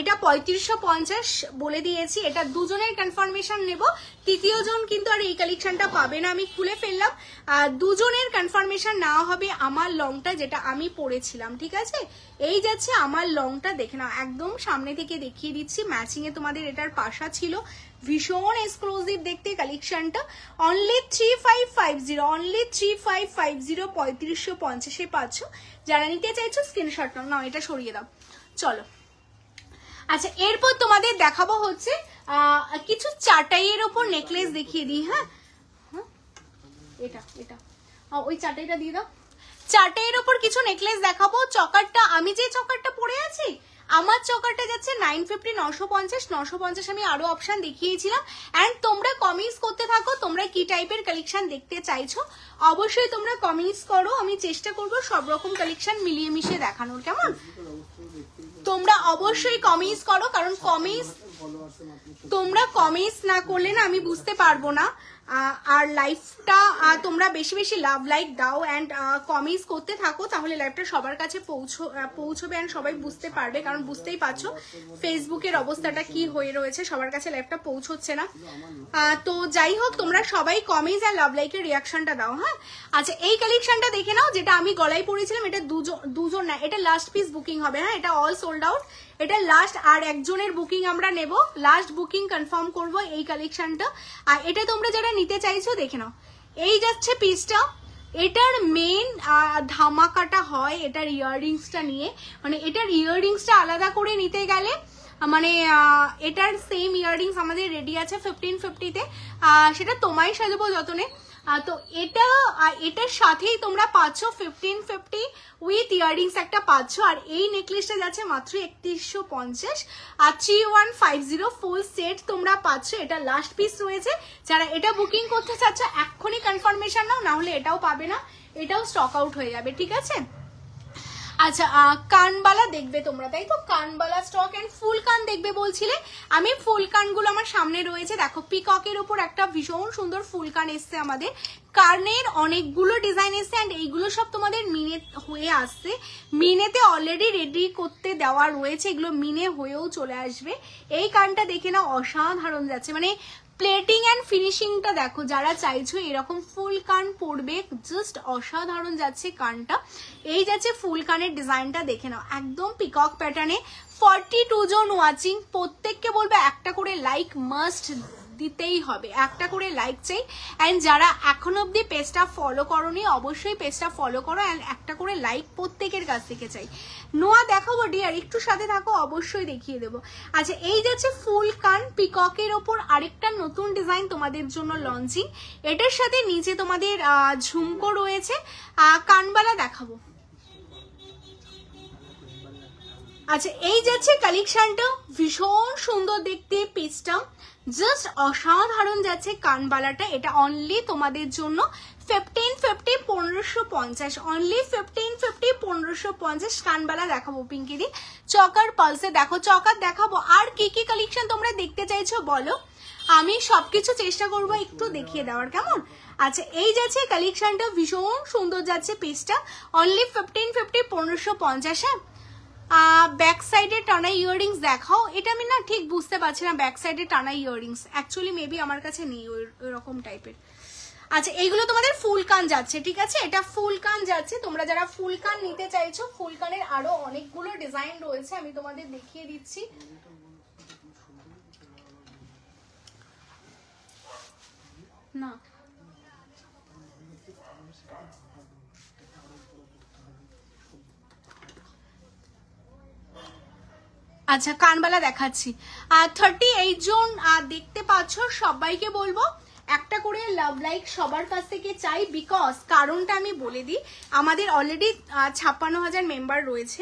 এটা 3550 বলে দিয়েছি, এটা দুজনের কনফার্মেশন নেব, তৃতীয় জন কিন্তু আর এই কালেকশনটা পাবে না। আমি খুলে ফেললাম, দুজনের কনফার্মেশন নেওয়া হবে আমার লংটা যেটা আমি পরেছিলাম, ঠিক আছে? এই যাচ্ছে আমার লংটা, দেখে নাও, একদম সামনে থেকে দেখিয়ে দিচ্ছি। ম্যাচিং এ তোমাদের এটার পাশা ছিল, ভীষণ এক্সক্লুসিভ দেখতে কালেকশনটা। অনলি 3550, অনলি 3550, 3550 পাচ্ছ। যারা নিতে চাইছো স্ক্রিনশট নাও। নাও এটা সরিয়ে দাও, চলো। আচ্ছা এরপর তোমাদের দেখাবো হচ্ছে কিছু চাটাইয়ের ওপর নেকলেস দেখিয়ে দিই। হ্যাঁ এটা ওই চাটাইটা দিয়ে দাও। চাটাইয়ের ওপর কিছু নেকলেস দেখাবো। চকারটা, আমি যে চকারটা পরে আছি, আমার চকারটা যাচ্ছে 950, 950, 950 আমি আরো অপশন দেখিয়েছিলাম। এন্ড তোমরা কমেন্টস করতে থাকো তোমরা কি টাইপের কালেকশন দেখতে চাইছো, অবশ্যই তোমরা কমেন্টস করো। আমি চেষ্টা করবো সব রকম কালেকশন মিলিয়ে মিশিয়ে দেখানোর। কেমন? তোমরা অবশ্যই কমেন্টস করো, কারণ কমেন্টস তোমরা কমেন্টস না করলে না আমি বুঝতে পারবো না আর লাইভটা তোমরা বেশি বেশি লাভ লাইক দাও অ্যান্ড কমেন্টস করতে থাকো, তাহলে লাইভটা সবার কাছে পৌঁছবে অ্যান্ড সবাই বুঝতে পারবে, কারণ বুঝতেই পারছো ফেসবুকের অবস্থাটা কি হয়ে রয়েছে, সবার কাছে লাইভটা পৌঁছচ্ছে না। তো যাই হোক, তোমরা সবাই কমেন্টস আর লাভ লাইকের রিয়াকশনটা দাও। হ্যাঁ, আচ্ছা এই কালেকশনটা দেখে নাও, যেটা আমি গলায় পরেছিলাম, এটা দুজন না, এটা লাস্ট পিস বুকিং হবে। হ্যাঁ, এটা অল সোল্ড আউট, এটা লাস্ট, আর একজনের বুকিং আমরা নেব, লাস্ট বুকিং কনফার্ম করব এই কালেকশনটা। আর এটা তোমরা যারা নিতে চাইছো দেখে নাও, এই যাচ্ছে পিসটা, এটার মেন ধামাকাটা হয় এটার ইয়াররিংসটা নিয়ে, মানে এটার ইয়াররিংসটা আলাদা করে নিতে গেলে, মানে এটার সেম ইয়াররিংস আমাদের রেডি আছে 1550-তে, সেটা তোমায় সাজাবো যতনে। তো এটার সাথেই তোমরা পাচ্ছ 1550 উইথ ইয়াররিংস একটা পাচ্ছ, আর এই নেকলেসটা যাচ্ছে মাত্র 3150, আর 3150 ফুল সেট তোমরা পাচ্ছ। এটা লাস্ট পিস রয়েছে, যারা এটা বুকিং করতে চাচ্ছ এক্ষুনি কনফার্মেশন নাও, না হলে এটাও পাবে না, এটাও স্টক আউট হয়ে যাবে, ঠিক আছে। আচ্ছা, কানবালা দেখবে তোমরা, তাই তো? কানবালা স্টক এন্ড ফুল কান দেখবে বলছিলে, আমি ফুল কানগুলো আমার সামনে রয়েছে, দেখো পিককের উপর একটা ভীষণ সুন্দর ফুল কান এসছে আমাদের, কানের অনেকগুলো ডিজাইন এসছে অ্যান্ড এইগুলো সব তোমাদের মিনে হয়ে আসছে, মিনেতে অলরেডি রেডি করতে দেওয়া রয়েছে, এগুলো মিনে হয়েও চলে আসবে। এই কানটা দেখে না অসাধারণ যাচ্ছে, মানে প্লেটিং অ্যান্ড ফিনিশিংটা দেখো, যারা চাইছো এরকম ফুল কান পরবে, জাস্ট অসাধারণ যাচ্ছে কানটা। এই যাচ্ছে ফুল কানের ডিজাইনটা দেখে নাও, একদম পিকক প্যাটার্নে। 42 জন ওয়াচিং, প্রত্যেককে বলবে একটা করে লাইক মাস্ট দিতেই হবে, একটা করে লাইক চাই। অ্যান্ড যারা এখন অব্দি পেজটা ফলো করোনি অবশ্যই পেজটা ফলো করো, অ্যান্ড একটা করে লাইক প্রত্যেকের কাছ থেকে চাই। নোয়া দেখাবো ডিয়ার, একটু সাথে থাকো, অবশ্যই দেখিয়ে দেবো। আচ্ছা, এই যাচ্ছে ফুল কান, পিককের ওপর আরেকটা নতুন ডিজাইন তোমাদের জন্য লঞ্চিং, এটার সাথে নিচে তোমাদের ঝুমকো রয়েছে, কানবালা দেখাবো। আচ্ছা, এই যাচ্ছে কালেকশনটা, ভীষণ সুন্দর দেখতে পিসটা, জাস্ট অসাধারণ যাচ্ছে কানবালাটা। এটা অনলি তোমাদের জন্য 1550 1550, অনলি 1550 1550 কানবালা দেখাবো পিঙ্কিদি। চকার পালসে দেখো, চকার দেখাবো। আর কি কি কালেকশন তোমরা দেখতে চাইছো বলো, আমি সবকিছু চেষ্টা করবো একটু দেখিয়ে দেওয়ার, কেমন? আচ্ছা, এই যাচ্ছে কালেকশনটা, ভীষণ সুন্দর যাচ্ছে পিসটা, অনলি 1550 1550। হ্যাঁ, ব্যাক সাইডে টানা ইয়াররিংস দেখাও, এটা আমি না ঠিক বুঝতে পারছি না, ব্যাক সাইডে টানা ইয়াররিংস অ্যাকচুয়ালি মেবি আমার কাছে নেই ওই রকম টাইপের। আচ্ছা, এইগুলো তোমাদের ফুল কান যাচ্ছে, ঠিক আছে, এটা ফুল কান যাচ্ছে। তোমরা যারা ফুল কান নিতে চাইছো, ফুল কানের আরো অনেকগুলো ডিজাইন রয়েছে, আমি তোমাদের দেখিয়ে দিচ্ছি। না, আচ্ছা কানবালা দেখাচ্ছি। 38 জন দেখতে পাচ্ছ, সবাইকে বলবো একটা করে লাভ লাইক সবার কাছ থেকে চাই, বিকজ কারণটা আমি বলে দিই, আমাদের অলরেডি 56,000 মেম্বার রয়েছে,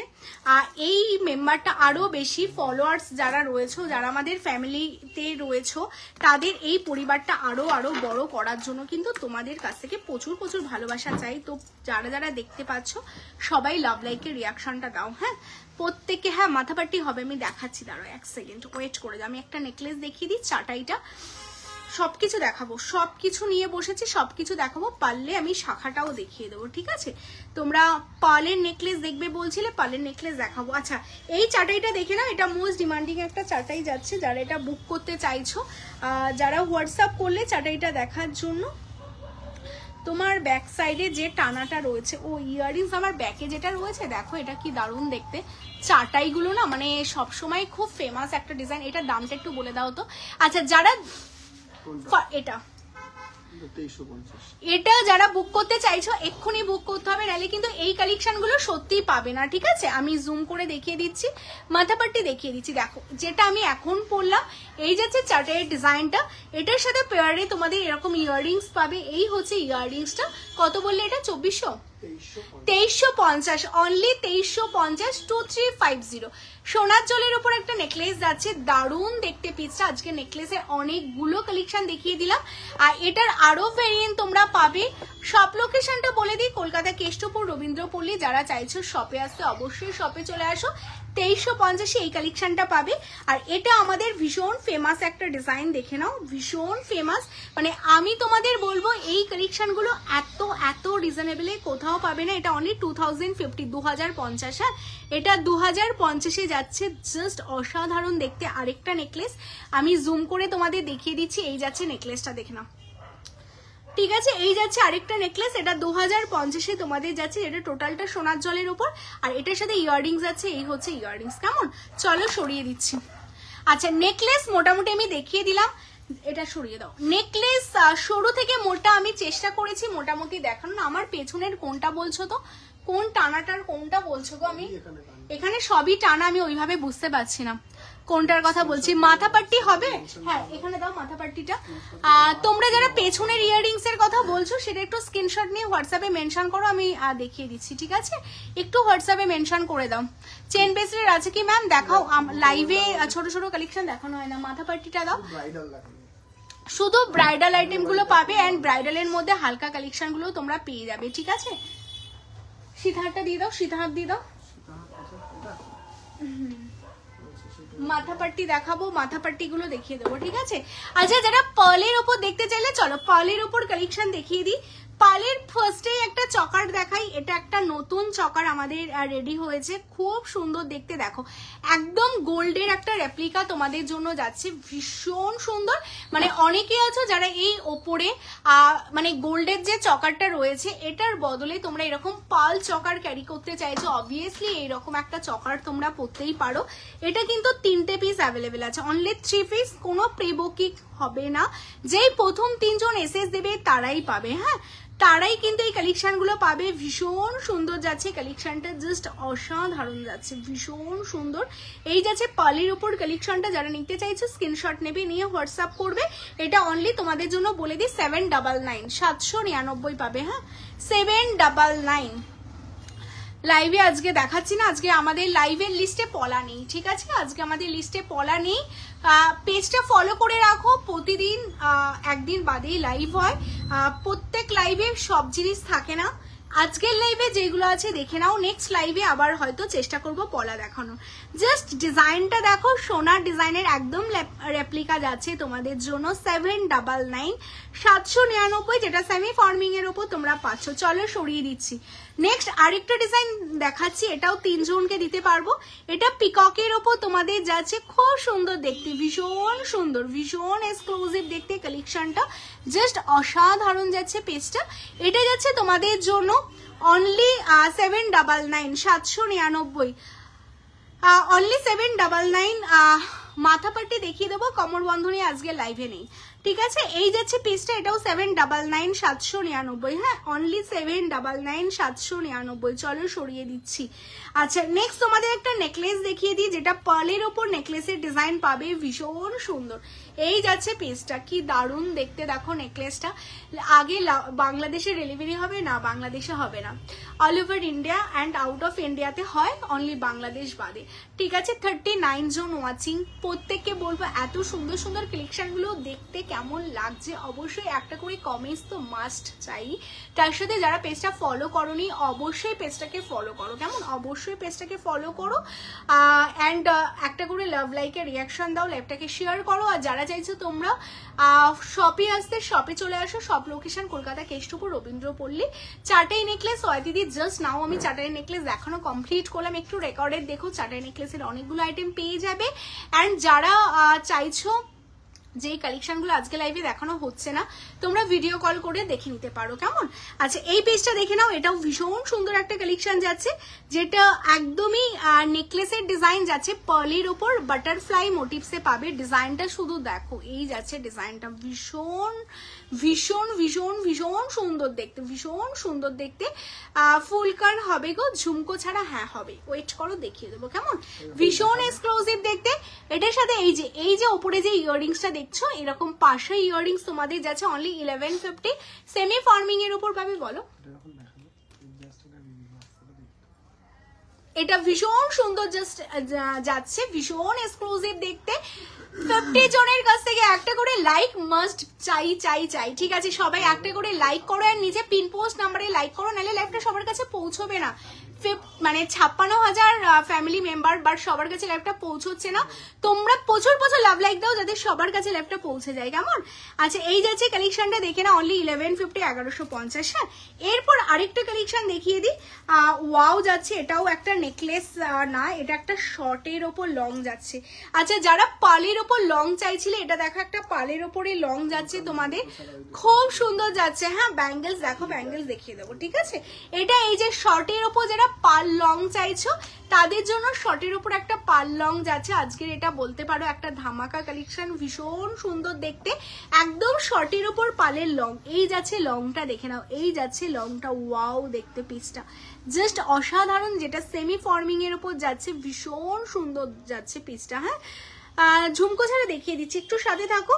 এই মেম্বারটা আরো বেশি ফলোয়ার্স যারা রয়েছে, যারা আমাদের ফ্যামিলিতে রয়েছে, তাদের এই পরিবারটা আরো আরো বড় করার জন্য কিন্তু তোমাদের কাছ থেকে প্রচুর প্রচুর ভালোবাসা চাই। তো যারা যারা দেখতে পাচ্ছ সবাই লাভ লাইকের রিয়াকশনটা দাও। হ্যাঁ, প্রত্যেককে, হ্যাঁ মাথাপাটি হবে, আমি দেখাচ্ছি, দাঁড়াও এক সেকেন্ড ওয়েট করে যাও, আমি একটা নেকলেস দেখিয়ে দিই, চাটাইটা সবকিছু দেখাবো, সবকিছু নিয়ে বসেছি, সবকিছু দেখাবো, পারলে আমি শাখাটাও দেখিয়ে দেবো, ঠিক আছে। তোমরা পার্লের নেকলেস দেখবে বলছিলে, পার্লের নেকলেস দেখাবো। আচ্ছা, এই চাটাইটা দেখে না, এটা মোস্ট ডিমান্ডিং একটা চাটাই যাচ্ছে, যারা এটা বুক করতে চাইছো, যারা হোয়াটসঅ্যাপ করলে চাটাইটা দেখার জন্য। তোমার ব্যাক সাইডে যে টানাটা রয়েছে, ও ইয়াররিংস আমার ব্যাকে যেটা রয়েছে, দেখো এটা কি দারুণ দেখতে, চাটাইগুলো না মানে সবসময় খুব ফেমাস একটা ডিজাইন। এটার দামটা একটু বলে দাও তো। আচ্ছা, যারা এটা যারা বুক করতে চাইছো এক্ষুনি বুক করতে হবে, নাহলে কিন্তু এই কালেকশনগুলো সত্যিই পাবে না, ঠিক আছে। আমি জুম করে দেখিয়ে দিচ্ছি, মাথাপাট্টি দেখিয়ে দিচ্ছি, দেখো যেটা আমি এখন পরলাম, এই যাচ্ছে চাটের ডিজাইনটা, এটার সাথে পেয়ারে তোমাদের এরকম ইয়াররিংস পাবে। এই হচ্ছে ইয়াররিংসটা, কত বললে এটা? 2400 2350, অনলি 2350 2350। সোনার জলের উপর একটা নেকলেস যাচ্ছে, দারুণ দেখতে পিসটা। আজকে নেকলেসের অনেকগুলো কালেকশন দেখিয়ে দিলাম, আর এটার আরো ভেরিয়েন্ট তোমরা পাবে। শপ লোকেশনটা বলে দিই, কলকাতা কেষ্টপুর রবীন্দ্রপল্লী। যারা চাইছো শপে আসতে অবশ্যই শপে চলে আসো। 2350 এই কালেকশনটা পাবে। আর এটা আমাদের ভীষণ ফেমাস একটা ডিজাইন, দেখে নাও, ভীষণ ফেমাস। মানে আমি তোমাদের বলবো এই কালেকশনগুলো এত এত রিজনেবলে কোথাও পাবে না। এটা অনলি 2050, 2050। হ্যাঁ, এটা 2050-এ যাচ্ছে, জাস্ট অসাধারণ দেখতে। আরেকটা নেকলেস আমি জুম করে তোমাদের দেখিয়ে দিচ্ছি, এই যাচ্ছে নেকলেসটা, দেখে নাও, ঠিক আছে। এই যাচ্ছে আরেকটা নেকলেস, এটা 2050-এ তোমাদের যাচ্ছে। এটা টোটালটা সোনার জলের উপর, আর এটার সাথে ইয়াররিংস আছে। এই হচ্ছে ইয়াররিংস, কেমন? চলো সরিয়ে দিচ্ছি। আচ্ছা, নেকলেস মোটামুটি আমি দেখিয়ে দিলাম, এটা সরিয়ে দাও। নেকলেস সরু থেকে মোটা আমি চেষ্টা করেছি মোটামুটি দেখানো। আমার পেছনের কোনটা বলছো তো, কোন টানাটার কোনটা বলছো গো? আমি এখানে সবই টানা, আমি ওইভাবে বুঝতে পারছি না কোনটার কথা বলছি। মাথা পাট্টি হবে? হ্যাঁ, এখানে দাও মাথা পাট্টিটা। তোমরা যারা পেছনের ইয়াররিংস এর কথা বলছো সেটা একটু স্ক্রিনশট নিয়ে হোয়াটসঅ্যাপে মেনশন করো, আমি দেখিয়ে দিচ্ছি, ঠিক আছে? একটু হোয়াটসঅ্যাপে মেনশন করে দাও। চেন ব্রেসলেট আছে কি ম্যাম? দেখাও, লাইভে ছোট ছোট কালেকশন দেখানো হয় না। মাথা পাট্টিটা দাও। শুধু ব্রাইডাল আইটেম গুলো পাবে, এন্ড ব্রাইডালের মধ্যে হালকা কালেকশন গুলো তোমরা পেয়ে যাবে, ঠিক আছে? সীতাহারটা দিয়ে দাও, সীতাহার দিয়ে দাও। মাথা পাট্টি দেখাবো, মাথা পাট্টি গুলো দেখিয়ে দেবো, ঠিক আছে? আচ্ছা, যারা পার্লের উপর দেখতে চাইলে চলো পার্লের উপর কালেকশন দেখিয়ে দিই। পার্লের ফার্স্টে একটা চকার দেখাই। এটা একটা নতুন চকার আমাদের রেডি হয়েছে, খুব সুন্দর দেখতে, দেখো একদম গোল্ডের একটা রেপ্লিকা তোমাদের জন্য যাচ্ছে, ভীষণ সুন্দর। মানে অনেকে আছো যারা এই ওপরে মানে গোল্ডের যে চকারটা রয়েছে এটার বদলে তোমরা এরকম পার্ল চকার ক্যারি করতে চাইছো, অবভিয়াসলি এইরকম একটা চকার তোমরা পরতেই পারো। এটা কিন্তু 3টে পিস অ্যাভেলেবেল আছে, অনলি 3 পিস, কোনো প্রি বুকিং হবে না। যেই প্রথম 3 জন এসএস দেবে তারাই পাবে, হ্যাঁ, তারাই কিন্তু এই কালেকশন গুলো পাবে। ভীষণ সুন্দর যাচ্ছে কালেকশনটা, জাস্ট অসাধারণ যাচ্ছে, ভীষণ সুন্দর। এই যাচ্ছে পার্লের উপর কালেকশনটা, যারা নিতে চাইছো স্ক্রিনশট নেবে, নিয়ে হোয়াটসঅ্যাপ করবে। এটা অনলি তোমাদের জন্য বলে দিই 799, 799 পাবে, হ্যাঁ, 799। লাইভে আজকে দেখাচ্ছি না, আজকে আমাদের লাইভের লিস্টে পলা নেই, ঠিক আছে? আজকে আমাদের লিস্টে পলা নেই। পেজটা ফলো করে রাখো, প্রতিদিন একদিন বাদেই লাইভ হয়। প্রত্যেক লাইভে সব জিনিস থাকে না, আজকের লাইভে যেগুলো আছে দেখে নাও। নেক্সট লাইভে আবার হয়তো চেষ্টা করব পলা দেখানো। জাস্ট ডিজাইনটা দেখো, সোনার ডিজাইনের একদম রেপ্লিকা যাচ্ছে তোমাদের জন্য 799, 799, যেটা সেমি ফর্মিং এর উপর তোমরা পাচ্ছ। চলো সরিয়ে দিচ্ছি। নেক্সট আরেকটা ডিজাইন দেখাচ্ছি, এটাও 3 জনকে দিতে পারবো। এটা পিককের ওপর তোমাদের যাচ্ছে, খুব সুন্দর দেখতে, ভীষণ সুন্দর, ভীষণ এক্সক্লুসিভ দেখতে কালেকশনটা, জাস্ট অসাধারণ যাচ্ছে পেজটা। এটা যাচ্ছে তোমাদের জন্য অনলি 799, 799, অনলি 799। মাথা পাট্টি দেখিয়ে দেবো, কমর বন্ধনী আজকে লাইভে নেই, ঠিক আছে? এই যাচ্ছে পিসটা, এটাও 799, 799, হ্যাঁ, অনলি 799, 799। চলো সরিয়ে দিচ্ছি। আচ্ছা, নেক্সট তোমাদের একটা নেকলেস দেখিয়ে দিই, যেটা পার্লের ওপর নেকলেসের ডিজাইন পাবে, ভীষণ সুন্দর। এই যাচ্ছে পিসটা, কি দারুণ দেখতে, দেখো নেকলেসটা। আগে বাংলাদেশে ডেলিভারি হবে না, বাংলাদেশে হবে না, all over India and out of ইন্ডিয়াতে হয়, অনলি বাংলাদেশ বাদে, ঠিক আছে? 39 জন ওয়াচিং, প্রত্যেককে বলবো এত সুন্দর সুন্দর কালেকশনগুলো দেখতে কেমন লাগছে অবশ্যই একটা করে কমেন্টস তো মাস্ট চাই। তার সাথে যারা পেজটা ফলো করোনি অবশ্যই পেজটাকে ফলো করো, কেমন? অবশ্যই পেজটাকে ফলো করো, অ্যান্ড একটা করে লাভ লাইকের রিয়াকশন দাও, লাইভটাকে শেয়ার করো। আর যারা চাইছো তোমরা শপে আসতে, শপে চলে আসো। Shop location Kolkata Keshtopur Rabindrapalli. 4টাই নেকলেস হয় দিদি, জাস্ট নাও আমি 4টাই নেকলেস দেখানো কমপ্লিট করলাম। একটু রেকর্ডেড দেখো, 4টাই নেকলেসের অনেকগুলো আইটেম পেয়ে যাবে। অ্যান্ড যারা চাইছো যে কালেকশনগুলো আজকে লাইভে দেখানো হচ্ছে না, তোমরা ভিডিও কল করে দেখে নিতে পারো, কেমন? আচ্ছা, এই পেজটা দেখে নাও, এটাও ভীষণ সুন্দর একটা কালেকশন যাচ্ছে, যেটা একদমই নেকলেসের ডিজাইন যাচ্ছে, পার্লের উপর বাটারফ্লাই মোটিভসে পাবে। ডিজাইনটা শুধু দেখো, এই যাচ্ছে ডিজাইনটা, ভীষণ ভীষণ ভীষণ ভীষণ সুন্দর দেখতে, ভীষণ সুন্দর দেখতে। ফুলকার হবে গো, ঝুমকো ছাড়া? হ্যাঁ হবে, ওয়েট করো দেখিয়ে দেবো, কেমন? ভীষণ এক্সক্লুসিভ দেখতে। এটার সাথে এই যে উপরে যে ইয়াররিংসটা দেখছো, এরকম পাশে ইয়াররিংস তোমাদের যাচ্ছে অনলি 1150, সেমি ফর্মিং এর উপর পাবে। বলো, এটা ভীষণ সুন্দর জাস্ট যাচ্ছে, ভীষণ এক্সক্লুসিভ দেখতে। 50 জনের কাছ থেকে একটা করে লাইক মাস্ট চাই চাই চাই, ঠিক আছে? সবাই একটা করে লাইক করো আর নিচে পিন পোস্ট নাম্বারে লাইক করো, নাহলে লাইভটা সবার কাছে পৌঁছবে না। মানে 56,000 ফ্যামিলি মেম্বার, বাট সবার কাছে লাইভটা পৌঁছচ্ছে না। তোমরা প্রচুর প্রচুর লাভ লাইক দাও যাতে সবার কাছে লাইভটা পৌঁছে যায়, কেমন? আচ্ছা, এই যাচ্ছে কালেকশনটা দেখে না, অনলি 1150, 1150। হ্যাঁ, এরপর আরেকটা কালেকশন দেখিয়ে দিই। ওয়াও যাচ্ছে, এটাও একটা নেকলেস না, এটা একটা শর্টের ওপর লং যাচ্ছে। আচ্ছা, যারা পালের ওপর লং চাইছিলে, এটা দেখো একটা পালের ওপরে লং যাচ্ছে তোমাদের, খুব সুন্দর যাচ্ছে। হ্যাঁ, ব্যাঙ্গেলস দেখো, ব্যাঙ্গেলস দেখিয়ে দেবো, ঠিক আছে? এটা এই যে শর্টের ওপর যারা পাল লং চাইছো তাদের জন্য শর্টের উপর একটা পাল লং যাচ্ছে। আজকের এটা বলতে পারো একটা ধামাকা কালেকশন, ভীষণ সুন্দর দেখতে, একদম শর্টের উপর পালের লং। এই যাচ্ছে লংটা, দেখে নাও, এই যাচ্ছে লংটা, ওয়াও দেখতে পিসটা জাস্ট অসাধারণ, যেটা সেমি ফর্মিং এর উপর যাচ্ছে, ভীষণ সুন্দর যাচ্ছে পিসটা। হ্যাঁ, ঝুমকো ছাড়া দেখিয়ে দিচ্ছি, একটু সাথে থাকো।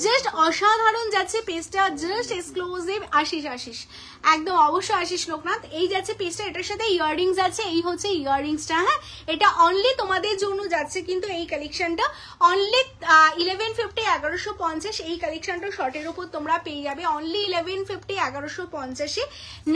জাস্ট অসাধারণ যাচ্ছে পেজটা, জাস্ট এক্সক্লুসিভ। আশিস একদম অবশ্যই আশিস লোকনাথ, এই যাচ্ছে পেজটা, এটার সাথে ইয়াররিংস আছে, এই হচ্ছে ইয়াররিংসটা। হ্যাঁ, এটা অনলি তোমাদের জন্য যাচ্ছে, কিন্তু এই কালেকশনটা অনলি 1150, 1150। এই কালেকশনটা শর্টের উপর তোমরা পেয়ে যাবে অনলি 1150, 1150।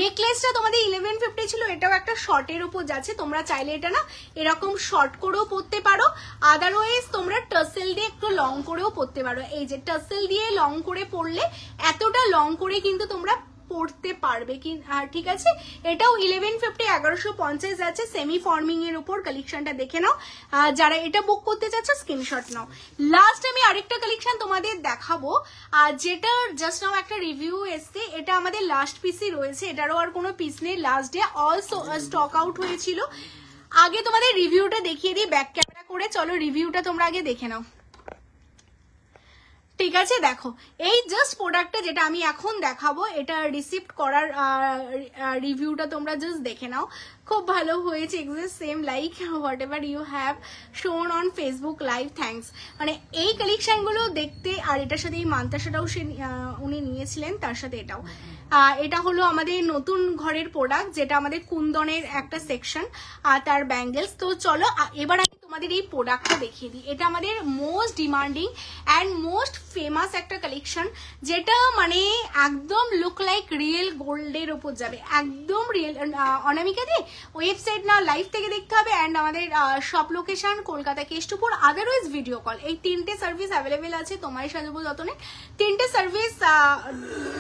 নেকলেসটা তোমাদের 1150 ছিল, এটাও একটা শর্টের উপর যাচ্ছে। তোমরা চাইলে এটা না এরকম শর্ট করেও পরতে পারো, আদারওয়াইজ তোমরা টাসেল দিয়ে একটু লং করেও পরতে পারো। এই যে টাসেল দিয়ে লং করে পরলে এতটা লং করে কিন্তু তোমরা পড়তে পারবে কি, ঠিক আছে? এটাও 1150, 1150 যাচ্ছে, সেমি ফর্মিং এর উপর। কালেকশনটা দেখে নাও, যারা এটা বুক করতে চাচ্ছ স্ক্রিনশট নাও। লাস্ট আমি আরেকটা কালেকশন তোমাদের দেখাবো, যেটা জাস্ট নাও একটা রিভিউ এসছে, এটা আমাদের লাস্ট পিসই রয়েছে, এটারও আর কোনো পিস নেই। Last day all stock out হয়েছিল। আগে তোমাদের রিভিউটা দেখিয়ে দিই ব্যাক ক্যামেরা করে, চলো রিভিউটা তোমরা আগে দেখে নাও, ঠিক আছে? দেখো, এই জাস্ট প্রোডাক্টটা যেটা আমি এখন দেখাবো, এটা রিসিপ্ট করার রিভিউটা তোমরা জাস্ট দেখে নাও, খুব ভালো হয়েছে, exact same like whatever you have shown on Facebook live, thanks. মানে এই কালেকশনগুলো দেখতে, আর এটার সাথে এই মান্তাসাটাও উনি নিয়েছিলেন, তার সাথে এটাও। এটা হলো আমাদের নতুন ঘরের প্রোডাক্ট, যেটা আমাদের কুন্দনের একটা সেকশন, তার ব্যাঙ্গেলস। তো চলো এবার আমি তোমাদের এই প্রোডাক্টটা দেখিয়ে দিই। এটা আমাদের most demanding and most famous একটা কালেকশন, যেটা মানে একদম লুক লাইক রিয়েল গোল্ডের ওপর যাবে, একদম রিয়েল। অনামিকা দি ওয়েবসাইট না, লাইভ থেকে দেখতে হবে, অ্যান্ড আমাদের shop location Kolkata Keshtopur, otherwise video call, এই 3টে সার্ভিস অ্যাভেলেবেল আছে। তোমার সাজাবো যতনে 3টে সার্ভিস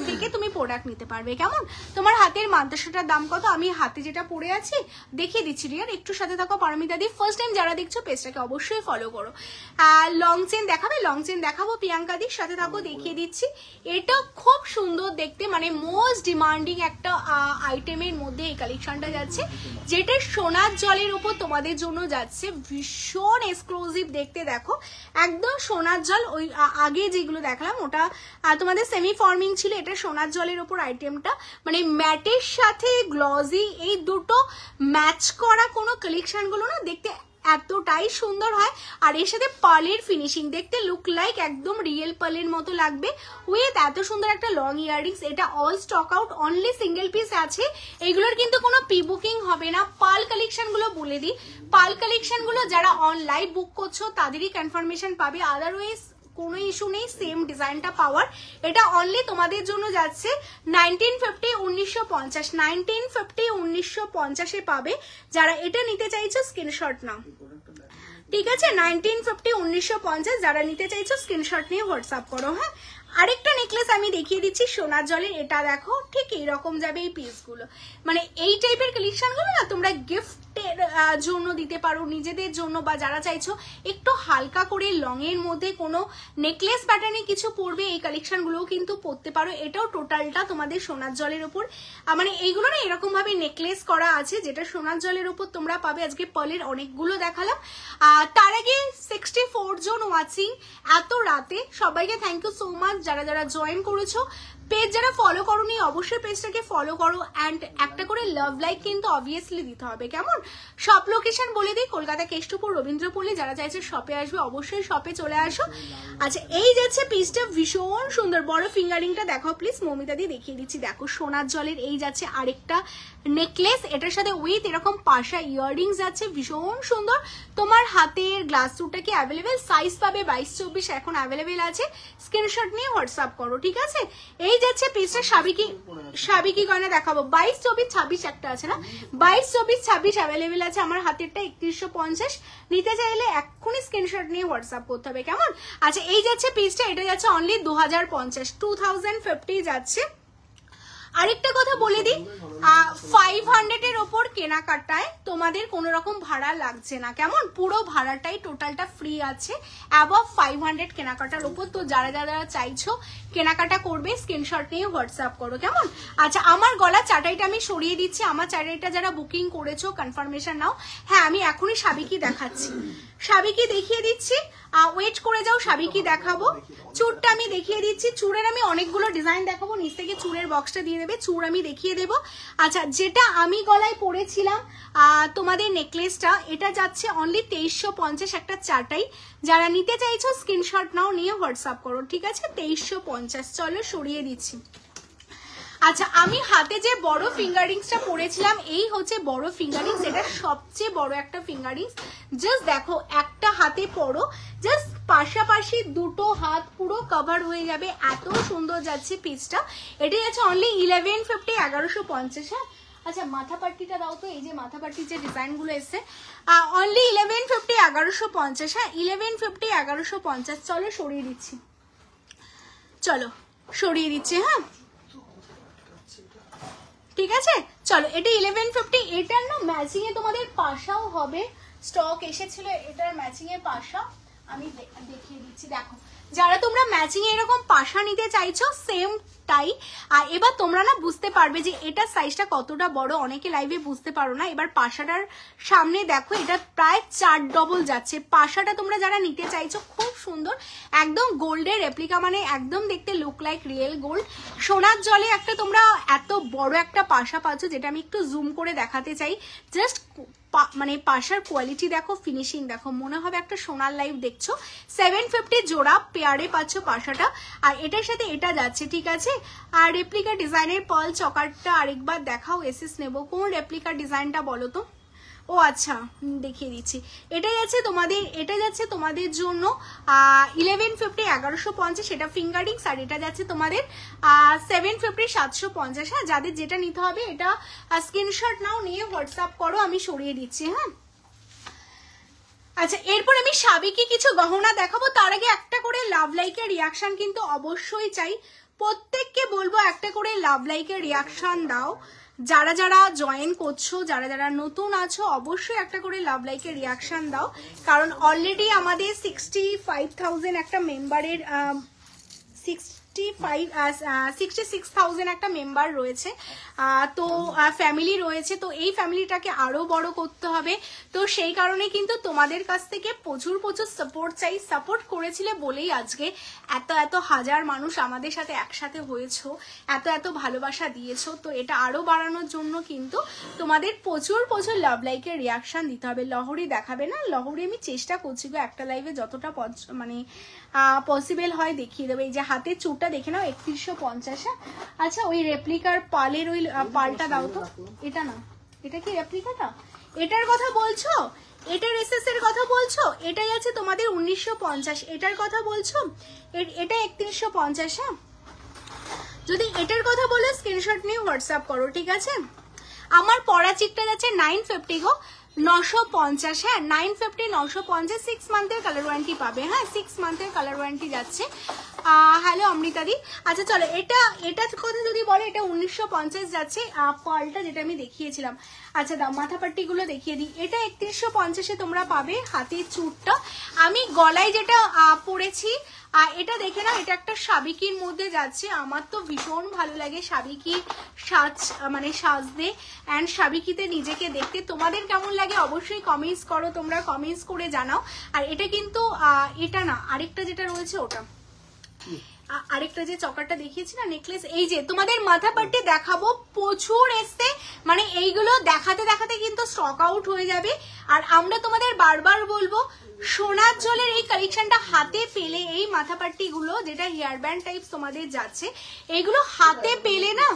থেকে তুমি প্রোডাক্ট নিতে পারবে, কেমন? তোমার হাতের মান্তাসাটার দাম কত? আমি হাতে যেটা পরে আছি দেখিয়ে দিচ্ছি রিয়ার, একটু সাথে থাকো। পারমিতা দি, ফার্স্ট টাইম যারা দেখছো পেজটাকে অবশ্যই ফলো করো। লং চেন দেখাবে, লং চেন দেখাবো। প্রিয়াঙ্কা দির সাথে থাকো, দেখিয়ে দিচ্ছি। এটা খুব সুন্দর দেখতে, মানে মোস্ট ডিমান্ডিং একটা আইটেমের মধ্যে এই কালেকশনটা যাচ্ছে, যেটা সোনার জলের উপর তোমাদের জন্য যাচ্ছে, ভীষণ এক্সক্লুসিভ দেখতে। দেখো, একদম সোনার জল, ওই আগে যেগুলো দেখলাম ওটা তোমাদের সেমি ফর্মিং ছিল, এটা সোনার জলের উপর আইটেমটা, মানে ম্যাটের সাথে গ্লজি এই দুটো ম্যাচ করা কোনো কালেকশনগুলো না দেখতে এতটাই সুন্দর হয়। আর এর সাথে পার্লের ফিনিশিং দেখতে লুক লাইক একদম রিয়েল পার্লের মতো লাগবে, উইথ এত সুন্দর একটা লং ইয়াররিংস। এটা all stock out, only single piece আছে, এগুলোর কিন্তু কোনো প্রি বুকিং হবে না। পার্ল কালেকশনগুলো বলে দিই, পার্ল কালেকশনগুলো যারা অনলাইন বুক করছো তাদেরই কনফার্মেশন পাবে, আদারওয়াইজ কোনো ইস্যু নেই সেম ডিজাইনটা পাওয়ার। এটা অনলি তোমাদের জন্য যাচ্ছে 1950, 1950, 1950, 1950 পাবে। যারা এটা নিতে চাইছো স্ক্রিনশট নাও, ঠিক আছে? 1950, 1950 যারা নিতে চাইছো স্ক্রিনশট নিয়ে হোয়াটসঅ্যাপ করো। হ্যাঁ, আরেকটা নেকলেস আমি দেখিয়ে দিচ্ছি সোনার জলের, এটা দেখো ঠিক এইরকম যাবে এই পিসগুলো। মানে এই টাইপের কালেকশনগুলো না তোমরা গিফটের জন্য দিতে পারো, নিজেদের জন্য, বা যারা চাইছো একটু হালকা করে লং এর মধ্যে কোনো নেকলেস প্যাটার্নে কিছু পরবে, এই কালেকশনগুলোও কিন্তু পরতে পারো। এটাও টোটালটা তোমাদের সোনার জলের উপর, মানে এইগুলো না এরকম ভাবে নেকলেস করা আছে, যেটা সোনার জলের উপর তোমরা পাবে। আজকে পার্লের অনেকগুলো দেখালাম। তার আগে 64 জন ওয়াচিং এত রাতে, সবাইকে থ্যাংক ইউ সো মাচ যারা যারা জয়েন করেছো। পেজ যারা ফলো করোনি অবশ্যই পেজটাকে ফলো করো, অ্যান্ড একটা করে লাভ লাইক কিন্তু অবভিয়াসলি দিতে হবে, কেমন? শপ লোকেশন বলে দিই, কলকাতা কেষ্টপুর রবীন্দ্রপল্লী। যারা চাইছে শপে আসবে অবশ্যই শপে চলে আসো। আচ্ছা, এই যাচ্ছে পিসটা ভীষণ সুন্দর, বড় ফিঙ্গারিংটা দেখাও প্লিজ মৌমিতা দি, দেখিয়ে দিচ্ছি। দেখো সোনার জলের এই যাচ্ছে আরেকটা নেকলেস, এটার সাথে উইথ এরকম পাশা ইয়াররিংস যাচ্ছে, ভীষণ সুন্দর। তোমার হাতের গ্লাস সুটটা কি অ্যাভেলেবেল? সাইজ পাবে 22-24 এখন অ্যাভেলেবেল আছে, স্ক্রিনশট নিয়ে হোয়াটসঅ্যাপ করো, ঠিক আছে? এই যাচ্ছে পিসটা সাবিকি গয়না দেখাবো, 22-24-26 একটা আছে না, 22-24-26 অ্যাভেলেবেল আছে। আমার হাতেরটা 3150, নিতে চাইলে এক্ষুনি স্ক্রিনশট নিয়ে হোয়াটসঅ্যাপ করতে হবে, কেমন? আচ্ছা, এই যাচ্ছে পিসটা, এটা যাচ্ছে অনলি 2050, 2050 যাচ্ছে। আরেকটা কথা বলে দিই, 500 এর ওপর কেনাকাটায় তোমাদের কোনো রকম ভাড়া লাগছে না, কেমন? পুরো ভাড়াটাই টোটালটা ফ্রি আছে অ্যাবভ 500 কেনাকাটার ওপর। তো যারা যারা চাইছো কেনাকাটা করবে স্ক্রিনশট নিয়ে হোয়াটসঅ্যাপ করো, কেমন? আচ্ছা, আমার গলা চাটাইটা আমি সরিয়ে দিচ্ছি, আমার চাটাইটা যারা বুকিং করেছো কনফার্মেশন নাও। হ্যাঁ, আমি এখনই সাবিকি দেখাচ্ছি, সাবিকি দেখিয়ে দিচ্ছি, ওয়েট করে যাও, সাবিকি দেখাবো। চুড়টা আমি দেখিয়ে দিচ্ছি, চুড়ের আমি অনেকগুলো ডিজাইন দেখাবো, নিচ থেকে চুড়ের বক্সটা দিয়ে দেবে, চুড় আমি দেখিয়ে দেবো। আচ্ছা, যেটা আমি গলায় পরেছিলাম তোমাদের নেকলেসটা, এটা যাচ্ছে অনলি 2350 একটা চাটাই। যারা নিতে চাইছো স্ক্রিনশট নাও, নিয়ে হোয়াটসঅ্যাপ করো, ঠিক আছে? 2350। চলো সরিয়ে দিচ্ছি। আচ্ছা, আমি হাতে যে বড় ফিঙ্গারিংসটা পরেছিলাম, এই হচ্ছে বড় ফিঙ্গারিংস, এটা সবচেয়ে বড় একটা ফিঙ্গারিংস। জাস্ট দেখো, একটা হাতে পরো, জাস্ট পাশাপাশি দুটো হাত পুরো কভার হয়ে যাবে, এত সুন্দর যাচ্ছে পিসটা। এটা যাচ্ছে অনলি 1150, 1150। হ্যাঁ, আচ্ছা মাথা পাট্টিটা দাও তো, এই যে মাথা পাট্টির যে ডিজাইনগুলো এসছে, অনলি 1150, 1150। হ্যাঁ, 1150, 1150। চলো সরিয়ে দিচ্ছি, চলো সরিয়ে দিচ্ছি। হ্যাঁ, ঠিক আছে, চলো। এটা 1150, এটার না ম্যাচিং এ তোমাদের পাশাও হবে, স্টক এসেছিল এটার ম্যাচিং এ পাশা, আমি দেখিয়ে দিচ্ছি। দেখো, যারা তোমরা ম্যাচিং এ এরকম পাশা নিতে চাইছো সেম তাই। আর এবার তোমরা না বুঝতে পারবে যে এটার সাইজটা কতটা বড়, অনেকে লাইভে বুঝতে পারো না। এবার পাশাটার সামনে দেখো, এটা প্রায় 4 ডবল যাচ্ছে। পাশাটা তোমরা যারা নিতে চাইছো, খুব সুন্দর, একদম গোল্ডের রেপ্লিকা, মানে একদম দেখতে লুক লাইক রিয়েল গোল্ড। সোনার জলে একটা তোমরা এত বড় একটা পাশা পাচ্ছ, যেটা আমি একটু জুম করে দেখাতে চাই। জাস্ট মানে পাশার কোয়ালিটি দেখো, ফিনিশিং দেখো, মনে হবে একটা সোনার লাইভ দেখছো। 750 জোড়া পেয়ারে পাচ্ছ পাশাটা, আর এটার সাথে এটা যাচ্ছে, ঠিক আছে? আর রেপ্লিকা ডিজাইনের পার্ল চকারটা আরেকবার দেখাও, এসএস নেব। কোন রেপ্লিকা ডিজাইনটা বলো তো? ও আচ্ছা, দেখিয়ে দিচ্ছি। এটা যাচ্ছে তোমাদের জন্য 1150, 1150, এটা ফিঙ্গারিংস। আর এটা যাচ্ছে তোমাদের 750, 750। হ্যাঁ, যাদের যেটা নিতে হবে এটা স্ক্রিনশট নাও, নিয়ে হোয়াটসঅ্যাপ করো, আমি সরিয়ে দিচ্ছি। হ্যাঁ, আচ্ছা, এরপর আমি সাবিকি কিছু গহনা দেখাবো। তার আগে একটা করে লাভ লাইকের রিয়াকশন কিন্তু অবশ্যই চাই, প্রত্যেককে বলবো একটা করে লাভ লাইকের রিয়াকশন দাও। যারা যারা জয়েন করছো, যারা যারা নতুন আছো, অবশ্যই একটা করে লাভ লাইকের রিয়াকশন দাও, কারণ অলরেডি আমাদের 65,000 একটা মেম্বারের 66,000 একটা মেম্বার রয়েছে, তো ফ্যামিলি রয়েছে। তো এই ফ্যামিলিটাকে আরো বড় করতে হবে। তো সেই কারণে কিন্তু তোমাদের কাছ থেকে প্রচুর প্রচুর সাপোর্ট চাই। সাপোর্ট করেছিলে বলেই আজকে এত এত হাজার মানুষ আমাদের সাথে একসাথে হয়েছো, এত এত ভালোবাসা দিয়েছো। তো এটা আরো বাড়ানোর জন্য কিন্তু তোমাদের প্রচুর প্রচুর লাভ লাইকের রিয়াকশন দিতে হবে। লহরি দেখাবে না, লহরি আমি চেষ্টা করছি গো, একটা লাইভে যতটা মানে পসিবল হয় দেখিয়ে দেবে। এই যে হাতের চুরটা দেখে নাও, 3150। আচ্ছা, ওই রেপ্লিকার পালের ওই পালটা দাও তো। এটা না, এটা কি রেপ্লিকাটা? এটার কথা বলছো? এটার এসএস এর কথা বলছো? এটাই আছে তোমাদের 1950, এটার কথা বলছো? এটা 3150। হ্যাঁ, যদি এটার কথা বলে স্ক্রিনশট নিয়ে হোয়াটসঅ্যাপ করো, ঠিক আছে? আমার পরা চিকটা যাচ্ছে 950 গো, 950। হ্যাঁ, 950, 950, 6 মান্থের কালার ওয়ারেন্টি পাবে। হ্যাঁ, 6 মান্থের কালার ওয়ারেন্টি যাচ্ছে। হ্যালো অমৃতাদি। আচ্ছা চলো, এটার কথা যদি বলে, এটা 1950 যাচ্ছে, পালটা যেটা আমি দেখিয়েছিলাম। আচ্ছা দাও, মাথা পাট্টিগুলো দেখিয়ে দিই। এটা 3150-এ তোমরা পাবে হাতের চুরটা। আমি গলায় যেটা পরেছি, এটা দেখে না, এটা একটা সাবিকির মধ্যে যাচ্ছে। আমার তো ভীষণ ভালো লাগে সাবিকি সাজতে অ্যান্ড সাবিকিতে নিজেকে দেখতে। তোমাদের কেমন লাগে অবশ্যই কমেন্টস করো, তোমরা কমেন্টস করে জানাও। আর এটা কিন্তু এটা না, আরেকটা যেটা রয়েছে ওটা, আরেকটা যে চকারটা দেখিয়েছি না নেকলেস, এই যে তোমাদের মাথা পাট্টি দেখাবো, প্রচুর এসছে, মানে এইগুলো দেখাতে দেখাতে কিন্তু স্টক আউট হয়ে যাবে। আর আমরা তোমাদের বারবার বলবো সোনার জলের এই কালেকশনটা হাতে পেলে, এই মাথা পাট্টি গুলো যেটা হেয়ার ব্যান্ড টাইপ তোমাদের যাচ্ছে, এইগুলো হাতে পেলে না,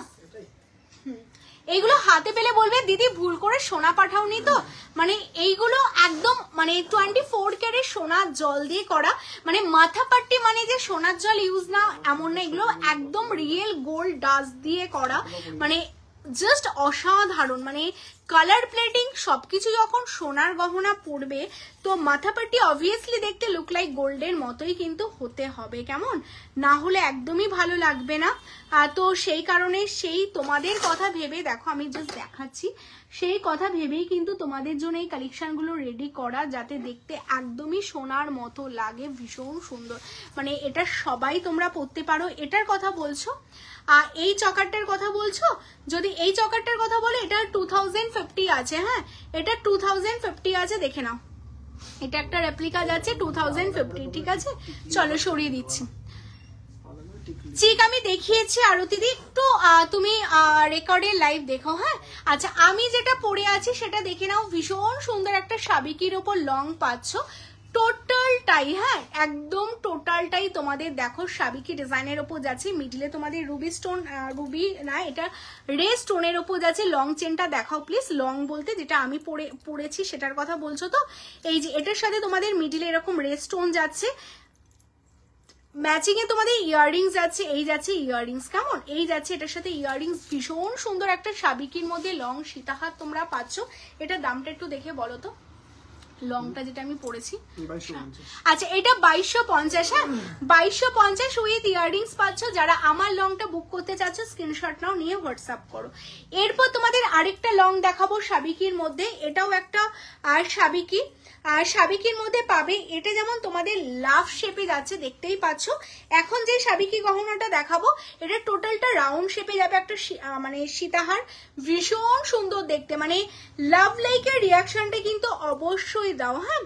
এইগুলো হাতে পেলে বলবে দিদি ভুল করে সোনা পাঠাওনি তো। মানে এইগুলো একদম মানে 24 ক্যারেট সোনার জল দিয়ে করা, মানে মাথা পাট্টি মানে যে সোনার জল ইউজ না এমন না, এগুলো একদম রিয়েল গোল্ড ডাস্ট দিয়ে করা, মানে জাস্ট অসাধারণ। মানে কালার প্লেটিং সবকিছু যখন সোনার গহনা পড়বে তো মাথা পাট্টি অবভিয়াসলি দেখতে লুক লাইক গোল্ডের মতোই কিন্তু হতে হবে, কেমন না হলে একদমই ভালো লাগবে না। তো সেই কারণে সেই তোমাদের কথা ভেবে দেখো আমি জাস্ট দেখাচ্ছি, সেই কথা ভেবেই কিন্তু তোমাদের জন্য এই কালেকশনগুলো রেডি করা, যাতে দেখতে একদমই সোনার মতো লাগে, ভীষণ সুন্দর। মানে এটা সবাই তোমরা পরতে পারো। এটার কথা বলছো, এই চকারটার কথা বলছো, যদি এই চকারটার কথা বলে এটা 2050 আছে, হ্যাঁ এটা 2050 আছে, দেখে নাও এটা একটা রেপ্লিকা যাচ্ছে 2050, ঠিক আছে চলো সরিয়ে দিচ্ছি। ঠিক আমি দেখিয়েছি আরতি দি, একটু তুমি রেকর্ডের লাইভ দেখো, হ্যাঁ আচ্ছা আমি যেটা পরে আছি সেটা দেখে নাও, ভীষণ সুন্দর একটা সাবিকির ওপর লং পাচ্ছ, টোটালটাই, হ্যাঁ একদম টোটালটাই তোমাদের দেখো সাবিকি ডিজাইনের ওপর যাচ্ছে, মিডলে তোমাদের রুবি স্টোন, রুবি না এটা রে স্টোনের ওপর যাচ্ছে। লং চেনটা দেখাও প্লিজ, লং বলতে যেটা আমি পরেছি সেটার কথা বলছো তো। এই যে এটার সাথে তোমাদের মিডলে এরকম রে স্টোন যাচ্ছে, ম্যাচিং এ তোমাদের ইয়াররিংস যাচ্ছে, এই যাচ্ছে ইয়াররিংস, কেমন এই যাচ্ছে এটার সাথে ইয়াররিংস, ভীষণ সুন্দর একটা সাবিকির মধ্যে লং সীতাহার তোমরা পাচ্ছ। এটা দামটা একটু দেখে বলো তো, লংটা যেটা আমি পরেছি, আচ্ছা এটা 2250, হ্যাঁ 2250 উইথ ইয়াররিংস পাচ্ছ। যারা আমার লংটা বুক করতে চাচ্ছ স্ক্রিনশট নাও, নিয়ে হোয়াটসঅ্যাপ করো। এরপর তোমাদের আরেকটা লং দেখাবো সাবিকির মধ্যে, এটাও একটা সাবিকি, আর সাবিকির মধ্যে পাবে, এটা যেমন তোমাদের লাভ শেপে যাচ্ছে দেখতেই পাচ্ছ। এখন যে সাবিকি গহনাটা দেখাবো এটা টোটালটা রাউন্ড শেপে যাবে, একটা মানে সীতাহার, ভীষণ সুন্দর দেখতে, মানে লাভ লাইকের রিয়াকশনটা কিন্তু অবশ্যই দাও, হ্যাঁ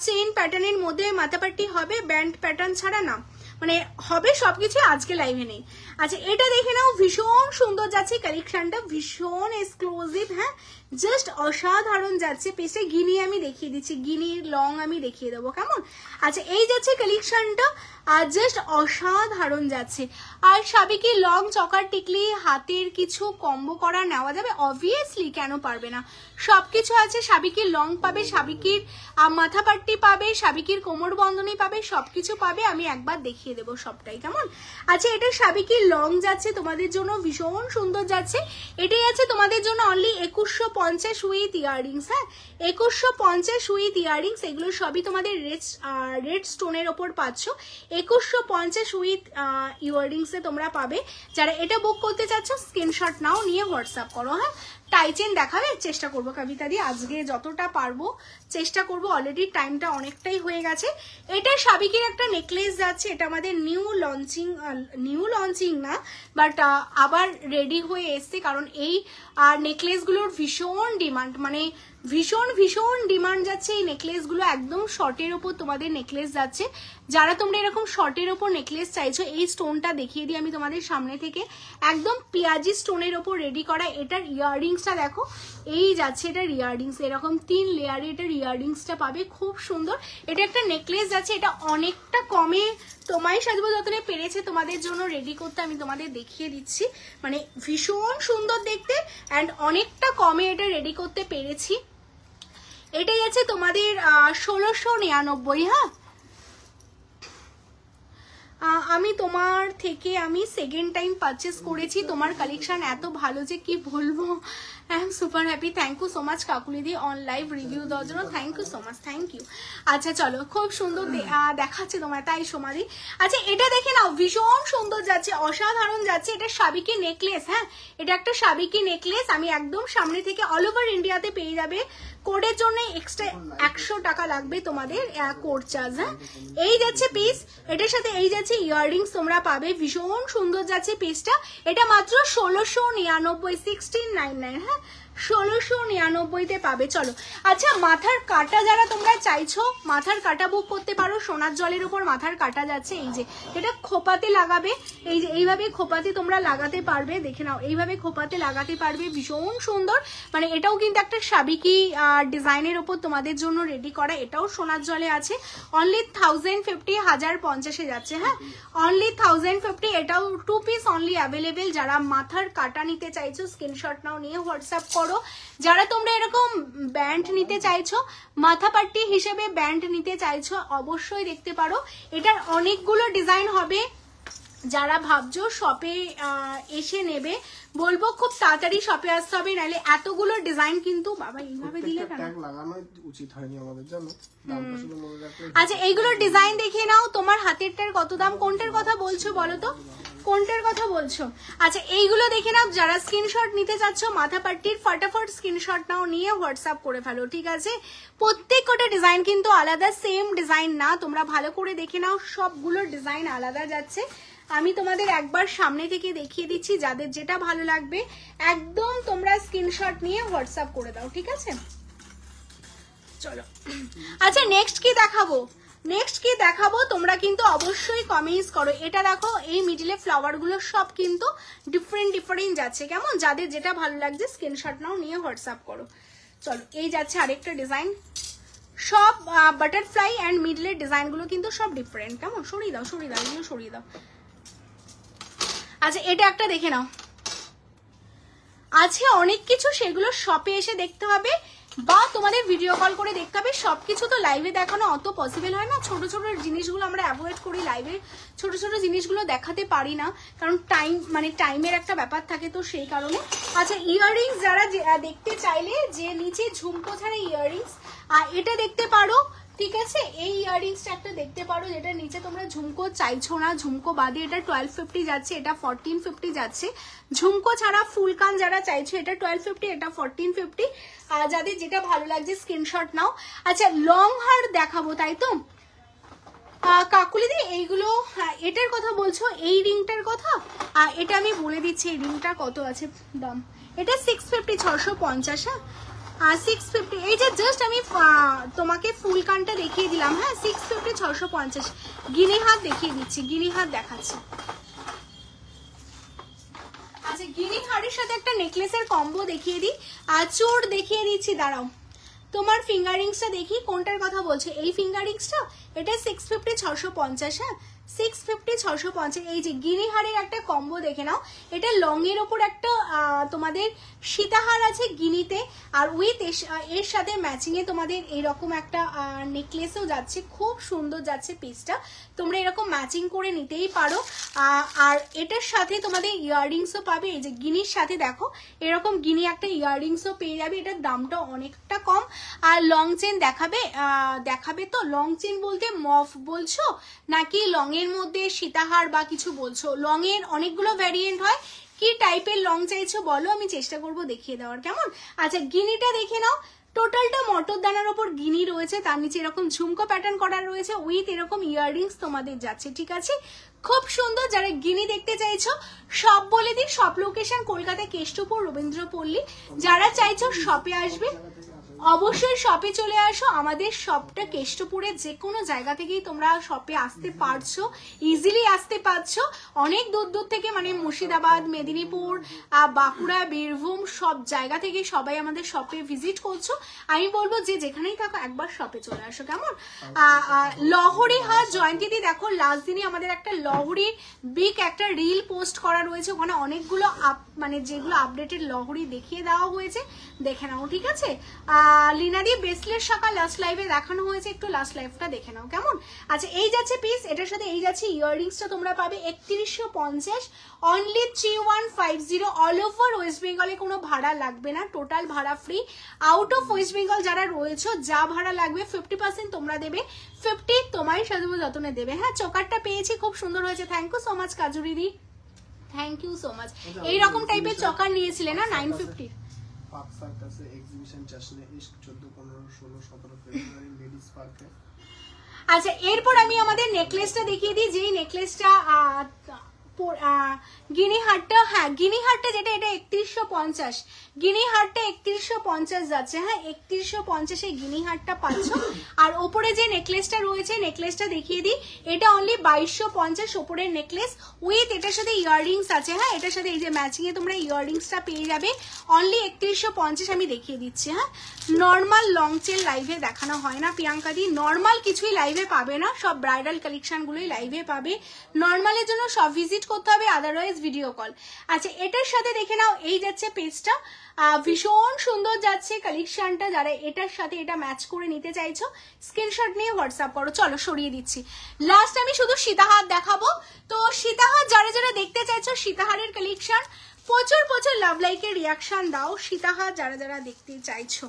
চেইন প্যাটার্নের মধ্যে মাথাপাট্টি হবে, ব্যান্ড প্যাটার্ন ছাড়া না, মানে হবে সবকিছু, আজকে লাইভে নেই। আচ্ছা এটা দেখে নাও, ভীষণ সুন্দর যাচ্ছে কালেকশনটা, ভীষণ এক্সক্লুসিভ, হ্যাঁ জাস্ট অসাধারণ যাচ্ছে। পেছে গিনি আমি দেখিয়ে দিচ্ছি, গিনির লং আমি দেখিয়ে দেবো, কেমন আচ্ছা এই যাচ্ছে কালেকশনটা, আর জাস্ট অসাধারণ যাচ্ছে। আর সাবিকি লং চকার টিকলি হাতের কিছু কম্বো করা নেওয়া যাবে অবভিয়াসলি, কেন পারবে না, সবকিছু আছে। সাবিকির লং পাবে, সাবিকির মাথা পাট্টি পাবে, সাবিকির কোমর বন্ধনী পাবে, সবকিছু পাবে, আমি একবার দেখিয়ে দেবো সবটাই, কেমন আচ্ছা এটা সাবিকির লং যাচ্ছে তোমাদের জন্য, ভীষণ সুন্দর যাচ্ছে। এটাই আছে তোমাদের জন্য অনলি 2150 উইথ ইয়াররিংস, হ্যাঁ 2150 উইথ ইয়াররিংস, এগুলো সবই তোমাদের রেড স্টোনের ওপর পাচ্ছ, 2150 উইথ ইয়াররিংসে তোমরা পাবে। যারা এটা বুক করতে চাচ্ছ স্ক্রিনশট নাও, নিয়ে হোয়াটসঅ্যাপ করো, হ্যাঁ টাইচেন দেখাবে চেষ্টা করবো কবিতা দি, আজকে যতটা পারবো চেষ্টা করবো, অলরেডি টাইমটা অনেকটাই হয়ে গেছে। এটা সাবিকের একটা নেকলেস যাচ্ছে, এটা আমাদের নিউ লঞ্চিং না বাট আবার রেডি হয়ে এসছে, কারণ এই নেকলেসগুলোর ভীষণ ডিমান্ড, মানে ভীষণ ডিমান্ড যাচ্ছে এই নেকলেসগুলো, একদম শর্টের ওপর তোমাদের নেকলেস যাচ্ছে। যারা তোমরা এরকম শর্টের ওপর নেকলেস চাইছো, এই স্টোনটা দেখিয়ে দিই আমি তোমাদের সামনে থেকে, একদম পেঁয়াজি স্টোনের ওপর রেডি করা। এটার ইয়াররিংসটা দেখো, এই যাচ্ছে এটার ইয়াররিংস, এরকম 3 লেয়ারে এটার ইয়াররিংসটা পাবে, খুব সুন্দর। এটা একটা নেকলেস যাচ্ছে, এটা অনেকটা কমে তোমায় সাজবো যতনে পেরেছে তোমাদের জন্য রেডি করতে, আমি তোমাদের দেখিয়ে দিচ্ছি, মানে ভীষণ সুন্দর দেখতে অ্যান্ড অনেকটা কমে এটা রেডি করতে পেরেছি। এটাই আছে তোমাদের 1699, হ্যাঁ আমি তোমার থেকে আমি সেকেন্ড টাইম পারচেস করেছি, তোমার কালেকশন এত ভালো যে কি বলবো, I am super happy, thank you so much কাকুলিদি অন লাইভ রিভিউ দেওয়ার জন্য, thank you so much, thank you. আচ্ছা চলো খুব সুন্দর দেখাচ্ছে তোমার, তাই সোমাদি। আচ্ছা এটা দেখে নাও, ভীষণ সুন্দর যাচ্ছে, অসাধারণ যাচ্ছে। এটা সাবিকি নেকলেস, হ্যাঁ এটা একটা সাবিকি নেকলেস, আমি একদম সামনে থেকে অল ওভার ইন্ডিয়াতে পেয়ে যাবে। কোডের জন্য এক্সট্রা 100 টাকা লাগবে তোমাদের কোড চার্জ, হ্যাঁ এই যাচ্ছে পিস, এটার সাথে এই যাচ্ছে ইয়াররিংস তোমরা পাবে, ভীষণ সুন্দর যাচ্ছে পিসটা। এটা মাত্র 1699, 1699, হ্যাঁ 1699-তে পাবে। চলো আচ্ছা, মাথার কাটা যারা তোমরা চাইছো, মাথার কাটা বুক করতে পারো। সোনার জলের উপর মাথার কাটা যাচ্ছে, এই যে এটা খোপাতে লাগাবে, এই যে এইভাবে খোপাতে তোমরা লাগাতে পারবে, দেখে নাও এইভাবে খোপাতে লাগাতে পারবে, ভীষণ সুন্দর। মানে এটাও কিন্তু একটা সাবিকি ডিজাইনের ওপর তোমাদের জন্য রেডি করা, এটাও সোনার জলে আছে। অনলি 1050, 1050-এ যাচ্ছে। হ্যাঁ, অনলি 1050। এটাও 2 পিস অনলি অ্যাভেলেবেল। যারা মাথার কাটা নিতে চাইছো স্ক্রিনশট নাও, নিয়ে হোয়াটসঅ্যাপ করো। যারা তোমরা এরকম ব্যান্ড নিতে চাইছো, মাথা পাট্টি হিসেবে ব্যান্ড নিতে চাইছো, অবশ্যই দেখতে পারো। এটার অনেকগুলো ডিজাইন হবে। যারা ভাবছো শপে এসে নেবে, বলবো খুব তাড়াতাড়ি শপে আসতে হবে, নাহলে এতগুলো ডিজাইন কিন্তু বাবা এইভাবে দিলে কেন ট্যাগ লাগানো উচিত হয়নি আমাদের, জানো দামটা শুধু মনে রাখলে। আচ্ছা, এইগুলো ডিজাইন দেখে নাও। তোমার হাতেরটার কত দাম, কোনটার কথা বলছো বলো তো, কোনটার কথা বলছো? আচ্ছা, এইগুলো দেখে নাও। যারা স্ক্রিনশট নিতে চাচ্ছ মাথা পাট্টির, ফটাফট স্ক্রিনশট নাও, নিয়ে হোয়াটসঅ্যাপ করে ফেলো, ঠিক আছে? প্রত্যেক কটা ডিজাইন কিন্তু আলাদা, সেম ডিজাইন না। তোমরা ভালো করে দেখে নাও, সবগুলো ডিজাইন আলাদা যাচ্ছে। আমি তোমাদের একবার সামনে থেকে দেখিয়ে দিচ্ছি, যাদের যেটা ভালো লাগবে একদম তোমরা স্ক্রিনশট নিয়ে হোয়াটসঅ্যাপ করে দাও, ঠিক আছে? চলো আচ্ছা, নেক্সট কি দেখাবো, নেক্সট কি দেখাবো তোমরা কিন্তু অবশ্যই কমেন্টস করো। এটা দেখো, এই মিডিলে ফ্লাওয়ার গুলো সব কিন্তু ডিফারেন্ট ডিফারেন্ট যাচ্ছে, কেমন? যাদের যেটা ভালো লাগছে স্ক্রিনশট নাও, নিয়ে হোয়াটসঅ্যাপ করো। চলো, এই যাচ্ছে আরেকটা ডিজাইন, সব বাটারফ্লাই অ্যান্ড মিডলের ডিজাইনগুলো কিন্তু সব ডিফারেন্ট, কেমন? সরিয়ে দাও, সরিয়ে দাও, এগুলো সরিয়ে দাও। আচ্ছা, এটা একটা দেখে নাও, আছে অনেক কিছু, সেগুলো শপে এসে দেখতে হবে বা তোমাদের ভিডিও কল করে দেখতে হবে। সবকিছু তো লাইভে দেখানো অত পসিবল হয় না, ছোট ছোট জিনিসগুলো আমরা অ্যাভয়েড করি, লাইভে ছোট ছোট জিনিসগুলো দেখাতে পারি না, কারণ টাইম, মানে টাইমের একটা ব্যাপার থাকে, তো সেই কারণে। আচ্ছা, ইয়াররিংস যারা দেখতে চাইলে, যে নিচে ঝুমকো ছাড়া ইয়াররিংস, এটা দেখতে পারো, ঠিক আছে? এই ইয়াররিংসটা একটা দেখতে পারো, যেটা নিচে তোমরা ঝুমকো চাইছো না, ঝুমকো বাদে এটা 1250 যাচ্ছে, এটা 1450 যাচ্ছে। ঝুমকো ছাড়া ফুলকান যারা চাইছো, এটা 1250, এটা 1450। যাদের যেটা ভালো লাগছে স্ক্রিনশট নাও। আচ্ছা, লং হার দেখাবো, তাই তো কাকুলিদি? এইগুলো, এটার কথা বলছো, এই রিংটার কথা? এটা আমি বলে দিচ্ছি এই রিংটার কত আছে দাম। এটা 650, 650। হ্যাঁ, 650। এই যে জাস্ট আমি তোমাকে ফুল কানটা দেখিয়ে দিলাম। হ্যাঁ, 650, 650। গিনি হাত দেখিয়ে দিচ্ছি, গিনি হাত দেখাচ্ছি। আচ্ছা, গিনি হারের সাথে একটা নেকলেসের কম্বো দেখিয়ে দিই, আর চোর দেখিয়ে দিচ্ছি, দাঁড়াও। তোমার ফিঙ্গারিংসটা দেখি, কোনটার কথা বলছো? এই ফিঙ্গারিংসটা, এটা 650, 650। হ্যাঁ, 650, 650। এই যে গিনিহারের একটা কম্বো দেখে নাও, এটা লং এর ওপর একটা তোমাদের সীতাহার আছে গিনিতে, আর উইথ এর সাথে ম্যাচিং এ তোমাদের এইরকম একটা নেকলেসও যাচ্ছে, খুব সুন্দর যাচ্ছে পিসটা। তোমরা এরকম ম্যাচিং করে নিতেই পারো। আর এটার সাথে তোমাদের ইয়াররিংসও পাবে, এই যে গিনির সাথে দেখো এরকম গিনি একটা ইয়াররিংসও পেয়ে যাবে। এটার দামটা অনেকটা কম। আর লং চেন দেখাবে, দেখাবে তো? লং চেন বলতে মফ বলছো নাকি লং এর মধ্যে সীতাহার বা কিছু বলছো? লং এর অনেকগুলো ভ্যারিয়েন্ট হয়, কি টাইপের লং চাইছো বলো, আমি চেষ্টা করব দেখিয়ে দেওয়ার, কেমন? আচ্ছা, গিনিটা দেখে নাও। টোটালটা মটর দানার ওপর গিনি রয়েছে, তার নিচে এরকম ঝুমকো প্যাটার্ন করা রয়েছে, উইথ এরকম ইয়াররিংস তোমাদের যাচ্ছে, ঠিক আছে? খুব সুন্দর। যারা গিনি দেখতে চাইছো, সব বলে দিই, সব লোকেশন কলকাতা কেষ্টপুর, রবীন্দ্রপল্লী। যারা চাইছো শপে আসবে, অবশ্যই শপে চলে আসো। আমাদের শপটা কেষ্টপুরে, যে কোনো জায়গা থেকেই তোমরা শপে আসতে পারছো, ইজিলি আসতে পারছো। অনেক দূর দূর থেকে, মানে মুর্শিদাবাদ, মেদিনীপুর, বাঁকুড়া, বীরভূম, সব জায়গা থেকে সবাই আমাদের শপে ভিজিট করছো। আমি বলবো যে যেখানেই থাকো একবার শপে চলে আসো, কেমন? লহরি হাট জয়ন্তীদি, দেখো লাস্ট দিনে আমাদের একটা লহরির বিগ একটা রিল পোস্ট করা রয়েছে, ওখানে অনেকগুলো মানে যেগুলো আপডেটেড লহরি দেখিয়ে দেওয়া হয়েছে, দেখে নাও, ঠিক আছে? লিনাদি ব্রেসলেট শাখা লাস্ট লাইভে দেখানো হয়েছে, একটু লাস্ট লাইভটা দেখে নাও, কেমন? আচ্ছা, এই যাচ্ছে পিস, এটার সাথে এই যাচ্ছে ইয়াররিংসটা তোমরা পাবে 3150, অনলি 3150। অল ওভার ওয়েস্ট বেঙ্গলে কোনো ভাড়া লাগবে না, টোটাল ভাড়া free. Out of West Bengal যারা রয়েছে, যা ভাড়া লাগবে 50% তোমরা দেবে, 50 তোমায় সাজুবো যতনে দেবে। হ্যাঁ, চোকারটা পেয়েছি, খুব সুন্দর হয়েছে, থ্যাংক ইউ সো মাচ কাজুরিদি, থ্যাংক ইউ সো মাচ। এইরকম টাইপের চকার নিয়েছিলে না 950? আচ্ছা, এরপর আমি আমাদের নেকলেসটা দেখিয়ে দিই, যেই নেকলেসটা গিনিহারটা, হ্যাঁ গিনিহারটা যেটা এটা 3150, গিনিহারটা 3150 যাচ্ছে, হ্যাঁ 3150 এই গিনিহারটা পাচ্ছ। আর ওপরে যে নেকলেসটা রয়েছে, নেকলেসটা দেখিয়ে দিই, এটা অনলি 2250 ওপরের নেকলেস উইথ এটার সাথে ইয়াররিংস আছে, হ্যাঁ এটার সাথে এই যে ম্যাচিং এ তোমরা ইয়াররিংসটা পেয়ে যাবে অনলি 3150। আমি দেখিয়ে দিচ্ছি, হ্যাঁ নর্মাল লং চেন লাইভে দেখানো হয় না প্রিয়াঙ্কা দি, নর্মাল কিছুই লাইভে পাবে না, সব ব্রাইডাল কালেকশন গুলোই লাইভে পাবে। নর্মালের জন্য সব ভিজিট করতে হবে, আদারওয়াইজ ভিডিও কল। আচ্ছা এটার সাথে দেখে নাও, এই যাচ্ছে পেজটা, ভীষণ সুন্দর যাচ্ছে কালেকশনটা। যারা এটার সাথে এটা ম্যাচ করে নিতে চাইছো স্ক্রিনশট নিয়ে হোয়াটসঅ্যাপ করো। চলো সরিয়ে দিচ্ছি, লাস্ট আমি শুধু সীতাহার দেখাবো। তো সীতাহার যারা যারা দেখতে চাইছো, সীতাহারের কালেকশন প্রচুর প্রচুর লাভ লাইকের রিয়াকশন দাও। সীতাহার যারা যারা দেখতে চাইছো,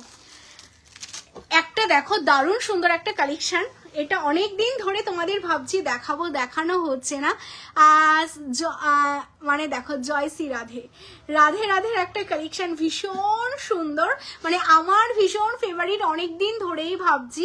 একটা দেখো দারুণ সুন্দর একটা কালেকশন, এটা অনেক দিন ধরে তোমাদের ভাবছি দেখাবো, দেখানো হচ্ছে না। মানে দেখো জয় শ্রী রাধে, রাধে রাধের একটা কালেকশন ভীষণ সুন্দর, মানে আমার ভীষণ ফেভারিট। অনেক দিন ধরেই ভাবছি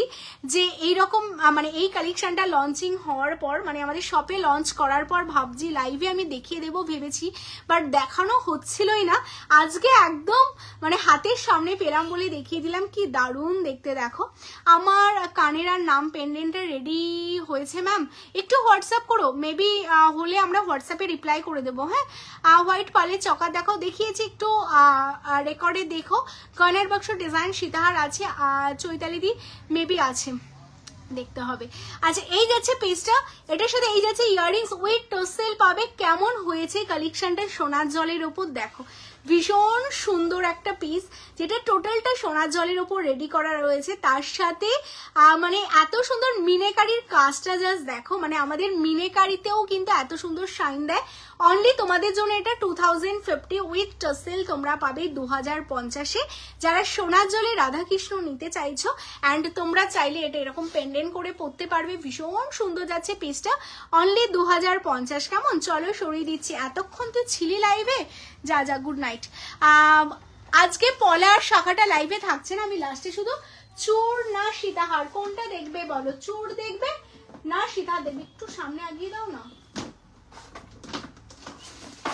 যে এইরকম মানে এই কালেকশনটা লঞ্চিং হওয়ার পর, মানে আমাদের শপে লঞ্চ করার পর ভাবছি লাইভে আমি দেখিয়ে দেবো ভেবেছি, বাট দেখানো হচ্ছিলই না। আজকে একদম মানে হাতের সামনে পেলাম বলে দেখিয়ে দিলাম, কি দারুণ দেখতে। দেখো আমার কানের আর নাম পেন্ডেন্টটা রেডি হয়েছে ম্যাম, একটু হোয়াটসঅ্যাপ করো, মেবি হলে আমরা হোয়াটসঅ্যাপে রিপ্লাই করে দেবো। হ্যাঁ হোয়াইট পালের চকা দেখো, দেখিয়েছি একটু রেকর্ডে দেখো। কর্নার বাক্স ডিজাইন সীতাহার আছে, চৈতালি দি মেবি আছে, দেখতে হবে। আচ্ছা এই যাচ্ছে পেজটা, এটার সাথে এই যাচ্ছে ইয়াররিংস উইথ টোসেল পাবে। কেমন হয়েছে কালেকশনটা সোনার জলের ওপর, দেখো ভীষণ সুন্দর একটা পিস, যেটা টোটালটা সোনার জলের ওপর রেডি করা রয়েছে। তার সাথে মানে এত সুন্দর মিনেকারির কাজটা জাস্ট দেখো, মানে আমাদের মিনেকারিতেও কিন্তু এত সুন্দর শাইন দেয়। অনলি তোমাদের জন্য এটা 2050 উইথ টাসেল তোমরা পাবে 2050-এ। যারা সোনার জলে রাধাকৃষ্ণ নিতে চাইছো অ্যান্ড তোমরা চাইলে এটা এরকম পেন্ডেন্ট করে পরতে পারবে, ভীষণ সুন্দর যাচ্ছে পিসটা, অনলি 2050। কেমন, চলো সরিয়ে দিচ্ছি। এতক্ষণ তো ছিলি লাইভে, যা যা গুড নাইট। আজকে পলা আর শাখাটা লাইভে থাকছে না, আমি লাস্টে শুধু চূড় না সীতাহার কোনটা দেখবে বলো, চূড় দেখবে না সীতাহার দেখবে, একটু সামনে আগিয়ে দাও না,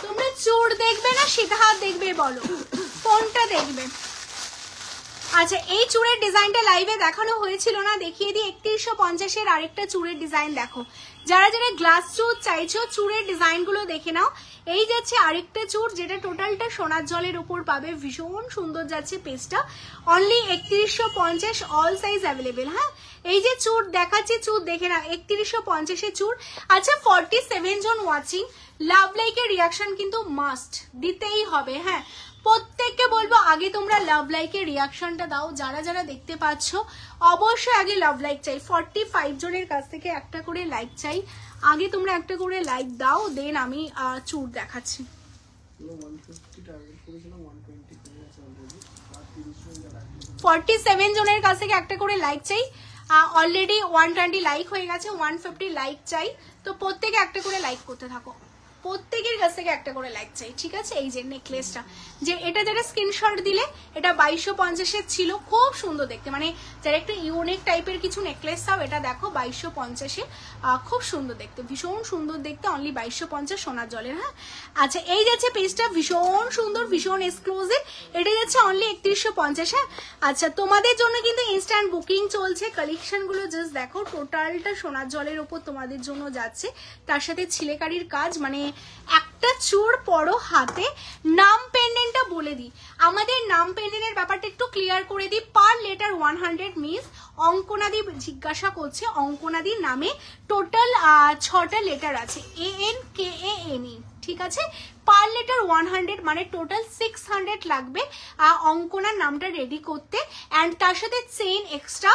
তোমরা চূড় দেখবে না সীতাহার দেখবে বলো, কোনটা দেখবে? আচ্ছা এই চূড়ের ডিজাইনটা লাইভে দেখানো হয়েছিল না, দেখিয়ে দিই। 3150-এর আরেকটা চূড়ের ডিজাইন দেখো। যারা যারা গ্লাস চূড় চাইছো চূড়ের ডিজাইনগুলো দেখে নাও। এই যাচ্ছে আরেকটা চূড়, যেটা টোটালটা সোনার জলের উপর পাবে, ভীষণ সুন্দর যাচ্ছে পেজটা, অনলি 3150, অল সাইজ অ্যাভেলেবেল। হ্যাঁ এই যে চূড় দেখাচ্ছি, চূড় দেখে নাও, 3150-এর চূড়। আচ্ছা 47 জন ওয়াচিং, লাভ লাইকের রিয়াকশন কিন্তু মাস্ট দিতেই হবে। হ্যাঁ প্রত্যেককে বলবো আগে তোমরা লাভ লাইকের রিয়াকশনটা দাও, যারা যারা দেখতে পাচ্ছ অবশ্যই আগে লাভ লাইক চাই। 45 জনের কাছ থেকে একটা করে লাইক চাই, আগে তোমরা একটা করে লাইক দাও, দেন আমি চূড় দেখাচ্ছি। 47 জনের কাছ থেকে একটা করে লাইক চাই, অলরেডি 120 লাইক হয়ে গেছে, 150 লাইক চাই। তো প্রত্যেকে একটা করে লাইক করতে থাকো, প্রত্যেকের কাছ থেকে একটা করে লাইক চাই, ঠিক আছে? এই যে নেকলেসটা, যে এটা যারা স্ক্রিনশট দিলে, এটা 2250-এর ছিল, খুব সুন্দর দেখতে, মানে যারা একটু ইউনিক টাইপের কিছু নেকলেস চাও, এটা দেখো 2250-এ, খুব সুন্দর দেখতে, ভীষণ সুন্দর দেখতে, অনলি 2250 সোনার জলের। হ্যাঁ আচ্ছা এই যাচ্ছে পেজটা, ভীষণ সুন্দর, ভীষণ এক্সক্লুসিভ, এটা যাচ্ছে অনলি 3150। হ্যাঁ আচ্ছা তোমাদের জন্য কিন্তু ইনস্ট্যান্ট বুকিং চলছে, কালেকশনগুলো জাস্ট দেখো, টোটালটা সোনার জলের ওপর তোমাদের জন্য যাচ্ছে, তার সাথে ছিলেকারির কাজ, মানে একটা চূড় পরো হাতে। নাম পেন্ডেন্টটা বলে দিই, আমাদের নাম পেন্ডেন্টের ব্যাপারটা একটু ক্লিয়ার করে দিই। পার লেটার 100 মিস, অঙ্কনাদি জিজ্ঞাসা করছে, অঙ্কনাদির নামে টোটাল 6টা লেটার আছে, ANKANE, ঠিক আছে? পার লেটার 100 মানে টোটাল 600 লাগবে অঙ্কনার নামটা রেডি করতে। অ্যান্ড তার সাথে চেইন এক্সট্রা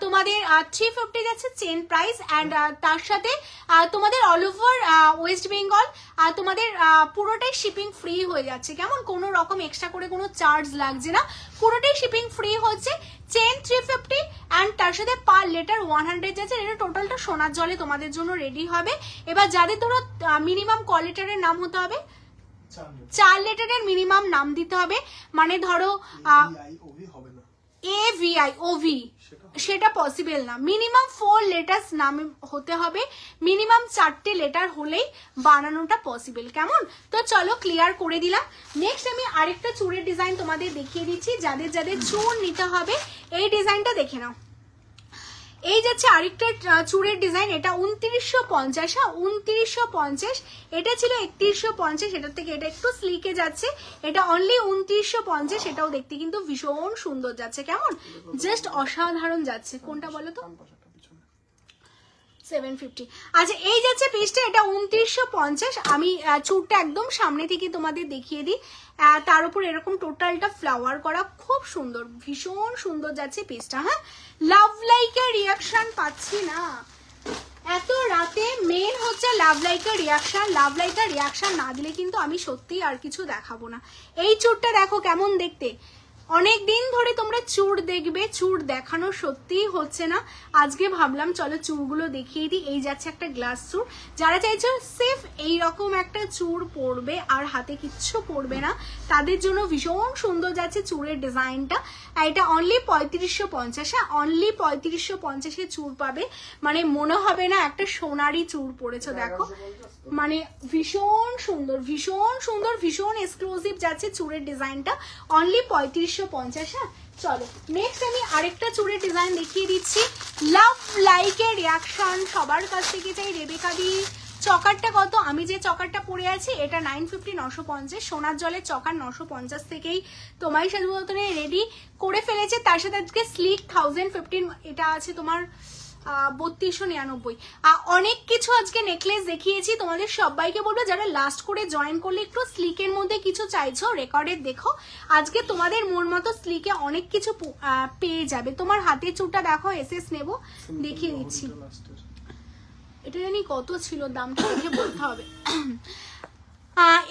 তোমাদের 350 যাচ্ছে চেইন প্রাইস। অ্যান্ড তার সাথে তোমাদের অল ওভার ওয়েস্ট বেঙ্গল তোমাদের পুরোটাই শিপিং ফ্রি হয়ে যাচ্ছে, কেমন? কোনো রকম এক্সট্রা করে কোনো চার্জ লাগছে না, পুরোটাই শিপিং ফ্রি হচ্ছে। চেইন 350 অ্যান্ড তার সাথে পার লেটার 100 যাচ্ছে, এটা টোটালটা সোনার জলে তোমাদের জন্য রেডি হবে। এবার যাদের ধরো মিনিমাম ক লেটারের নাম হতে হবে, 4 লেটারের মিনিমাম নাম দিতে হবে, মানে ধরো AVI OV সেটা পসিবল না। মিনিমাম 4 লেটার্স নাম হতে হবে, মিনিমাম 4টে লেটার হলেই বানানোটা পসিবল। কেমন? তো চলো ক্লিয়ার করে দিলাম। নেক্সট আমি আরেকটা চুড়ের ডিজাইন তোমাদের দেখিয়ে দিচ্ছি। যাদের যাদের চুড় নিতে হবে এই ডিজাইনটা দেখে নাও। এই যাচ্ছে আরেকটা চুড়ের ডিজাইন, এটা 2950। হ্যাঁ 2950, এটা ছিল 3150, এটার থেকে এটা একটু স্লিকে যাচ্ছে, এটা অনলি 2950। এটাও দেখতে কিন্তু ভীষণ সুন্দর যাচ্ছে। কেমন? জাস্ট অসাধারণ যাচ্ছে। কোনটা বলো তো? 750। আচ্ছা এই যাচ্ছে পিসটা, এটা 2950। আমি চুড়টা একদম সামনে থেকে তোমাদের দেখিয়ে দিই। তার উপর এরকম টোটালটা ফ্লাওয়ার করা, খুব সুন্দর, ভীষণ সুন্দর যাচ্ছে পিসটা। হ্যাঁ লাভ লাইকের রিয়াকশন পাচ্ছি না এত রাতে, মেন হচ্ছে লাভ লাইকের রিয়াকশন। লাভ লাইকের রিয়াকশন না দিলে কিন্তু আমি সত্যি আর কিছু দেখাবো না। এই চুড়টা দেখো কেমন দেখতে, অনেক দিন ধরে তোমরা চুড় দেখবে, চুড় দেখানো সত্যিই হচ্ছে না। আজকে ভাবলাম চলো চুড়গুলো দেখিয়ে দিই। এই যাচ্ছে একটা গ্লাস চুড়, যারা চাইছো সিফ এইরকম একটা চুড় পরবে আর হাতে কিচ্ছু পরবে না, তাদের জন্য ভীষণ সুন্দর যাচ্ছে চুড়ের ডিজাইনটা। এটা অনলি 3550। হ্যাঁ অনলি 3550-এ চুড় পাবে, মানে মনে হবে না একটা সোনারি চুড় পরেছো। দেখো মানে ভীষণ সুন্দর, ভীষণ সুন্দর, ভীষণ এক্সক্লুসিভ যাচ্ছে চুড়ের ডিজাইনটা, অনলি 3550। হ্যাঁ চলো নেক্সট আমি আরেকটা চুড়ের ডিজাইন দেখিয়ে দিচ্ছি। লাভ লাইকের রিয়াকশন সবার কাছ থেকে চাই। রেবেকা দি চকারটা কত? আমি যে চকারটা পরে আছি এটা 950, 950। সোনার জলের চকার 950 থেকেই তোমায় সাধারণত রেডি করে ফেলেছে। তার সাথে আজকে স্লিক 1015, এটা আছে তোমার 3299। অনেক কিছু আজকে নেকলেস দেখিয়েছি তোমাদের। সবাইকে বলবো যারা লাস্ট করে জয়েন করলে একটু স্লিকের মধ্যে কিছু চাইছো রেকর্ডের দেখো, আজকে তোমাদের মন মতো স্লিকে অনেক কিছু পেয়ে যাবে। তোমার হাতের চুড়টা দেখো, এসএস নেব, দেখিয়ে দিচ্ছি। এটা জানি কত ছিল, দামটা দেখে বলতে হবে।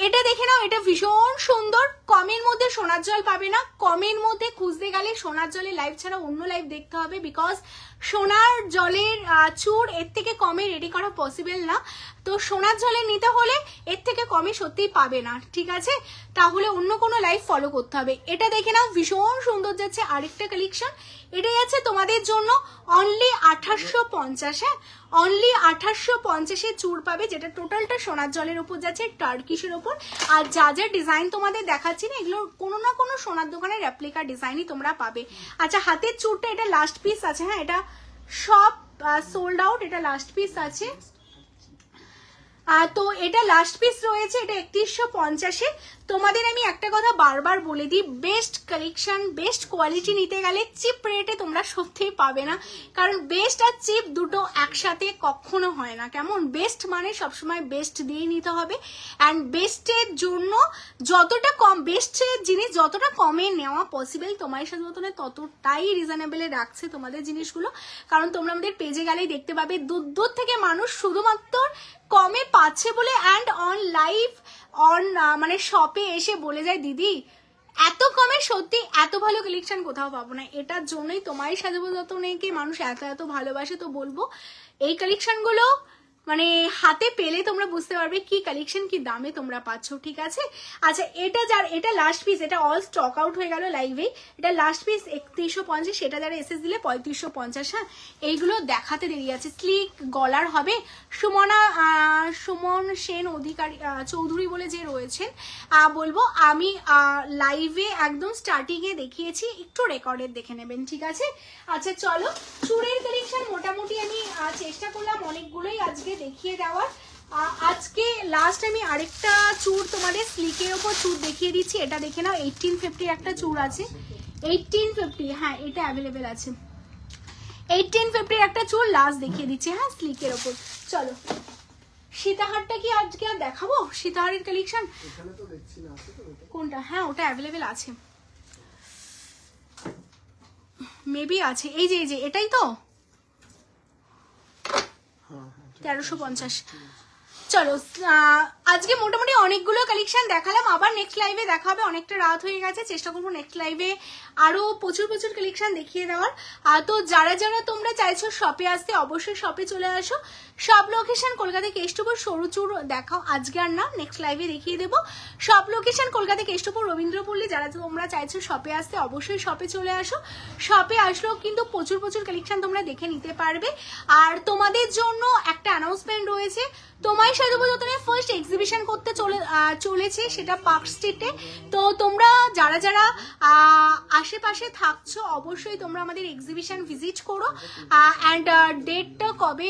এটা দেখে নাও, এটা ভীষণ সুন্দর। কমের মধ্যে সোনার জল পাবে না, কমের মধ্যে খুঁজতে গেলে সোনার জলের লাইভ ছাড়া অন্য লাইভ দেখতে হবে, বিকজ সোনার জলের চুড় এর থেকে কমে রেডি করা পসিবল না। তো সোনার জলে নিতে হলে এর থেকে কমে সত্যিই পাবে না, ঠিক আছে? তাহলে অন্য কোনো লাইভ ফলো করতে হবে। এটা দেখে নাও, ভীষণ সুন্দর যাচ্ছে আরেকটা কালেকশন। এটা যাচ্ছে তোমাদের জন্য অনলি 2850। হ্যাঁ অনলি 2850-এ চুড় পাবে, যেটা টোটালটা সোনার জলের উপর যাচ্ছে, টার্কিশের উপর। আর যা যা ডিজাইন তোমাদের দেখাচ্ছি না, এগুলো কোনো না কোনো সোনার দোকানের রেপ্লিকা ডিজাইনই তোমরা পাবে। আচ্ছা হাতের চুড়টা এটা লাস্ট পিস আছে। হ্যাঁ এটা সব সোল্ড আউট, এটা লাস্ট পিস আছে। তো এটা লাস্ট পিস রয়েছে, এটা 3150-এ। তোমাদের আমি একটা কথা বারবার বলে দিই, বেস্ট কালেকশন, বেস্ট কোয়ালিটি নিতে গেলে চিপ রেটে তোমরা সত্যিই পাবে না, কারণ বেস্ট আর চিপ দুটো একসাথে কখনো হয় না। কেমন? বেস্ট মানে সবসময় বেস্ট দিয়ে নিতে হবে। অ্যান্ড বেস্টের জন্য যতটা কম, বেস্টের জিনিস যতটা কমে নেওয়া পসিবল তোমার সাথে মতনে ততটাই রিজনেবলে রাখছে তোমাদের জিনিসগুলো। কারণ তোমরা আমাদের পেজে গেলেই দেখতে পাবে দূর দূর থেকে মানুষ শুধুমাত্র কমে পাচ্ছে বলে অ্যান্ড অন লাইভ অন মানে শপে এসে বলে যায় দিদি এত কমে সত্যি এত ভালো কালেকশন কোথাও পাবো না। এটার জন্যই তোমারই সাজাবো মানুষ এত এত ভালোবাসে। তো বলবো এই কালেকশনগুলো মানে হাতে পেলে তোমরা বুঝতে পারবে কি কালেকশন, কি দামে তোমরা পাচ্ছ, ঠিক আছে? আচ্ছা এটা লাস্ট পিস, এটা অল স্টক আউট হয়ে গেল লাইভে। এটা লাস্ট পিস 3150, সেটা যারা এসএস দিলে 3550। হ্যাঁ এইগুলো দেখাতে দেরি আছে। স্লিক গলার হবে। সুমন সেন অধিকারী চৌধুরী বলে যে রয়েছেন, বলবো আমি লাইভে একদম স্টার্টিংয়ে দেখিয়েছি, একটু রেকর্ডের দেখে নেবেন, ঠিক আছে? আচ্ছা চলো চুড়ের কালেকশন মোটামুটি আমি চেষ্টা করলাম অনেকগুলোই আজকে দেখিয়ে দেওয়ার। আজকে লাস্ট আমি আরেকটা চুড় তোমাদের স্লিকের ওপর চুড় দেখিয়ে দিচ্ছি। এটা দেখে নাও, 1850 একটা চুড় আছে, 1850। হ্যাঁ এটা অ্যাভেলেবেল আছে, 1850 একটা চুড় লাস্ট দেখিয়ে দিচ্ছি। হ্যাঁ স্লিকের ওপর। চলো সীতাহারটা কি আজকে আর দেখাবো? সীতাহারের কালেকশন কোনটা? হ্যাঁ ওটা অ্যাভেলেবেল আছে, মেবি আছে। এই যে এটাই তো 1350। চলো আজকে মোটামুটি অনেকগুলো কালেকশন দেখালাম, আবার নেক্সট লাইভে দেখা হবে। অনেকটা রাত হয়ে গেছে, চেষ্টা করবো নেক্সট লাইভে আরো প্রচুর প্রচুর কালেকশন দেখিয়ে দেওয়ার। তো যারা যারা তোমরা চাইছো শপে আসতে, অবশ্যই শপে চলে আসো। সব লোকেশন কলকাতা কেষ্টপুর সরুচুর দেখাও, আজকে আর না, নেক্সট লাইভে দেখিয়ে দেবো। সব লোকেশন কলকাতা কেষ্টপুর রবীন্দ্রপল্লী, যারা তোমরা চাইছো শপে আসতে অবশ্যই শপে চলে আসো। শপে আসলেও কিন্তু প্রচুর প্রচুর কালেকশন তোমরা দেখে নিতে পারবে। আর তোমাদের জন্য একটা অ্যানাউন্সমেন্ট রয়েছে, তোমায় সাধুপুজোতনের ফার্স্ট এক্সিবিশন করতে চলেছে, সেটা পার্ক স্ট্রিটে। তো তোমরা যারা যারা আশেপাশে থাকছো অবশ্যই তোমরা আমাদের এক্সিবিশন ভিজিট করো। অ্যান্ড ডেটটা কবে,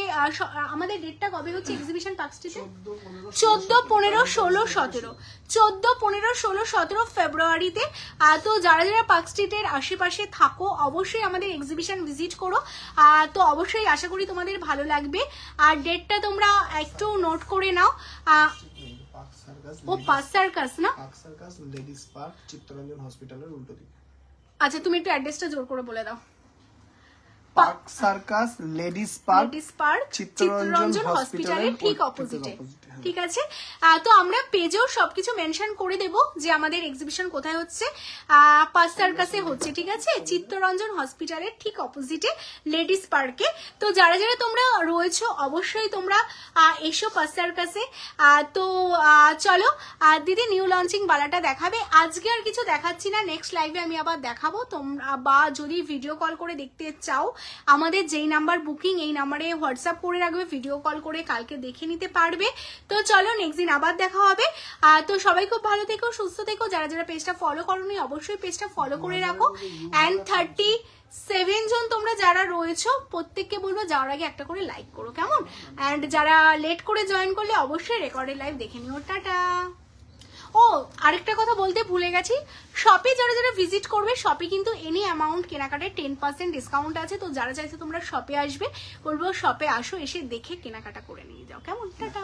আমাদের ডেটটা কবে হচ্ছে এক্সিবিশন পার্ক স্ট্রিটে? 14, 15, 16, 17, 14, 15, 16, 17 ফেব্রুয়ারিতে। তো যারা যারা পার্ক স্ট্রিটের আশেপাশে থাকো অবশ্যই আমাদের এক্সিবিশন ভিজিট করো। তো অবশ্যই আশা করি তোমাদের ভালো লাগবে। আর ডেটটা তোমরা একটু নোট করে নাও। ও পার্ক সার্কাস না, park circus ladies park, Chittaranjan হসপিটালের উল্টো দিকে। আচ্ছা তুমি একটু অ্যাড্রেসটা জোর করে বলে দাও। Park circus ladies park, Chittaranjan হসপিটালের ঠিক অপোজিটে, ঠিক আছে? তো আমরা পেজেও সবকিছু মেনশন করে দেব যে আমাদের এক্সিবিশন কোথায় হচ্ছে। পার্ক সার্কাসে হচ্ছে, ঠিক আছে? চিত্তরঞ্জন হসপিটালের ঠিক অপোজিটে লেডিস পার্কে। তো যারা যারা তোমরা রয়েছো অবশ্যই তোমরা এসো পার্ক সার্কাসে। তো চলো দিদি নিউ লঞ্চিং বালাটা দেখাবে। আজকে আর কিছু দেখাচ্ছি না, নেক্সট লাইভে আমি আবার দেখাবো। তোমরা বা যদি ভিডিও কল করে দেখতে চাও, আমাদের যেই নাম্বার বুকিং এই নাম্বারে হোয়াটসঅ্যাপ করে রাখবে, ভিডিও কল করে কালকে দেখে নিতে পারবে। তো চলো নেক্সট দিন আবার দেখা হবে। তো সবাই খুব ভালো থেকো, সুস্থ থেকো। যারা যারা পেজটা ফলো করোনি অবশ্যই পেজটা ফলো করে রাখো। অ্যান্ড 37 জন তোমরা যারা রয়েছো প্রত্যেককে বলবো যাওয়ার আগে একটা করে লাইক করো, কেমন? অ্যান্ড যারা লেট করে জয়েন করলে অবশ্যই রেকর্ডেড লাইভ দেখে নিও। টাটা। ও আরেকটা কথা বলতে ভুলে গেছি, শপে যারা যারা ভিজিট করবে শপে কিন্তু এনি অ্যামাউন্ট কেনাকাটায় 10% ডিসকাউন্ট আছে। তো যারা চাইছে তোমরা শপে আসবে, বলবো শপে আসো, এসে দেখে কেনাকাটা করে নিয়ে যাও, কেমন? টাটা।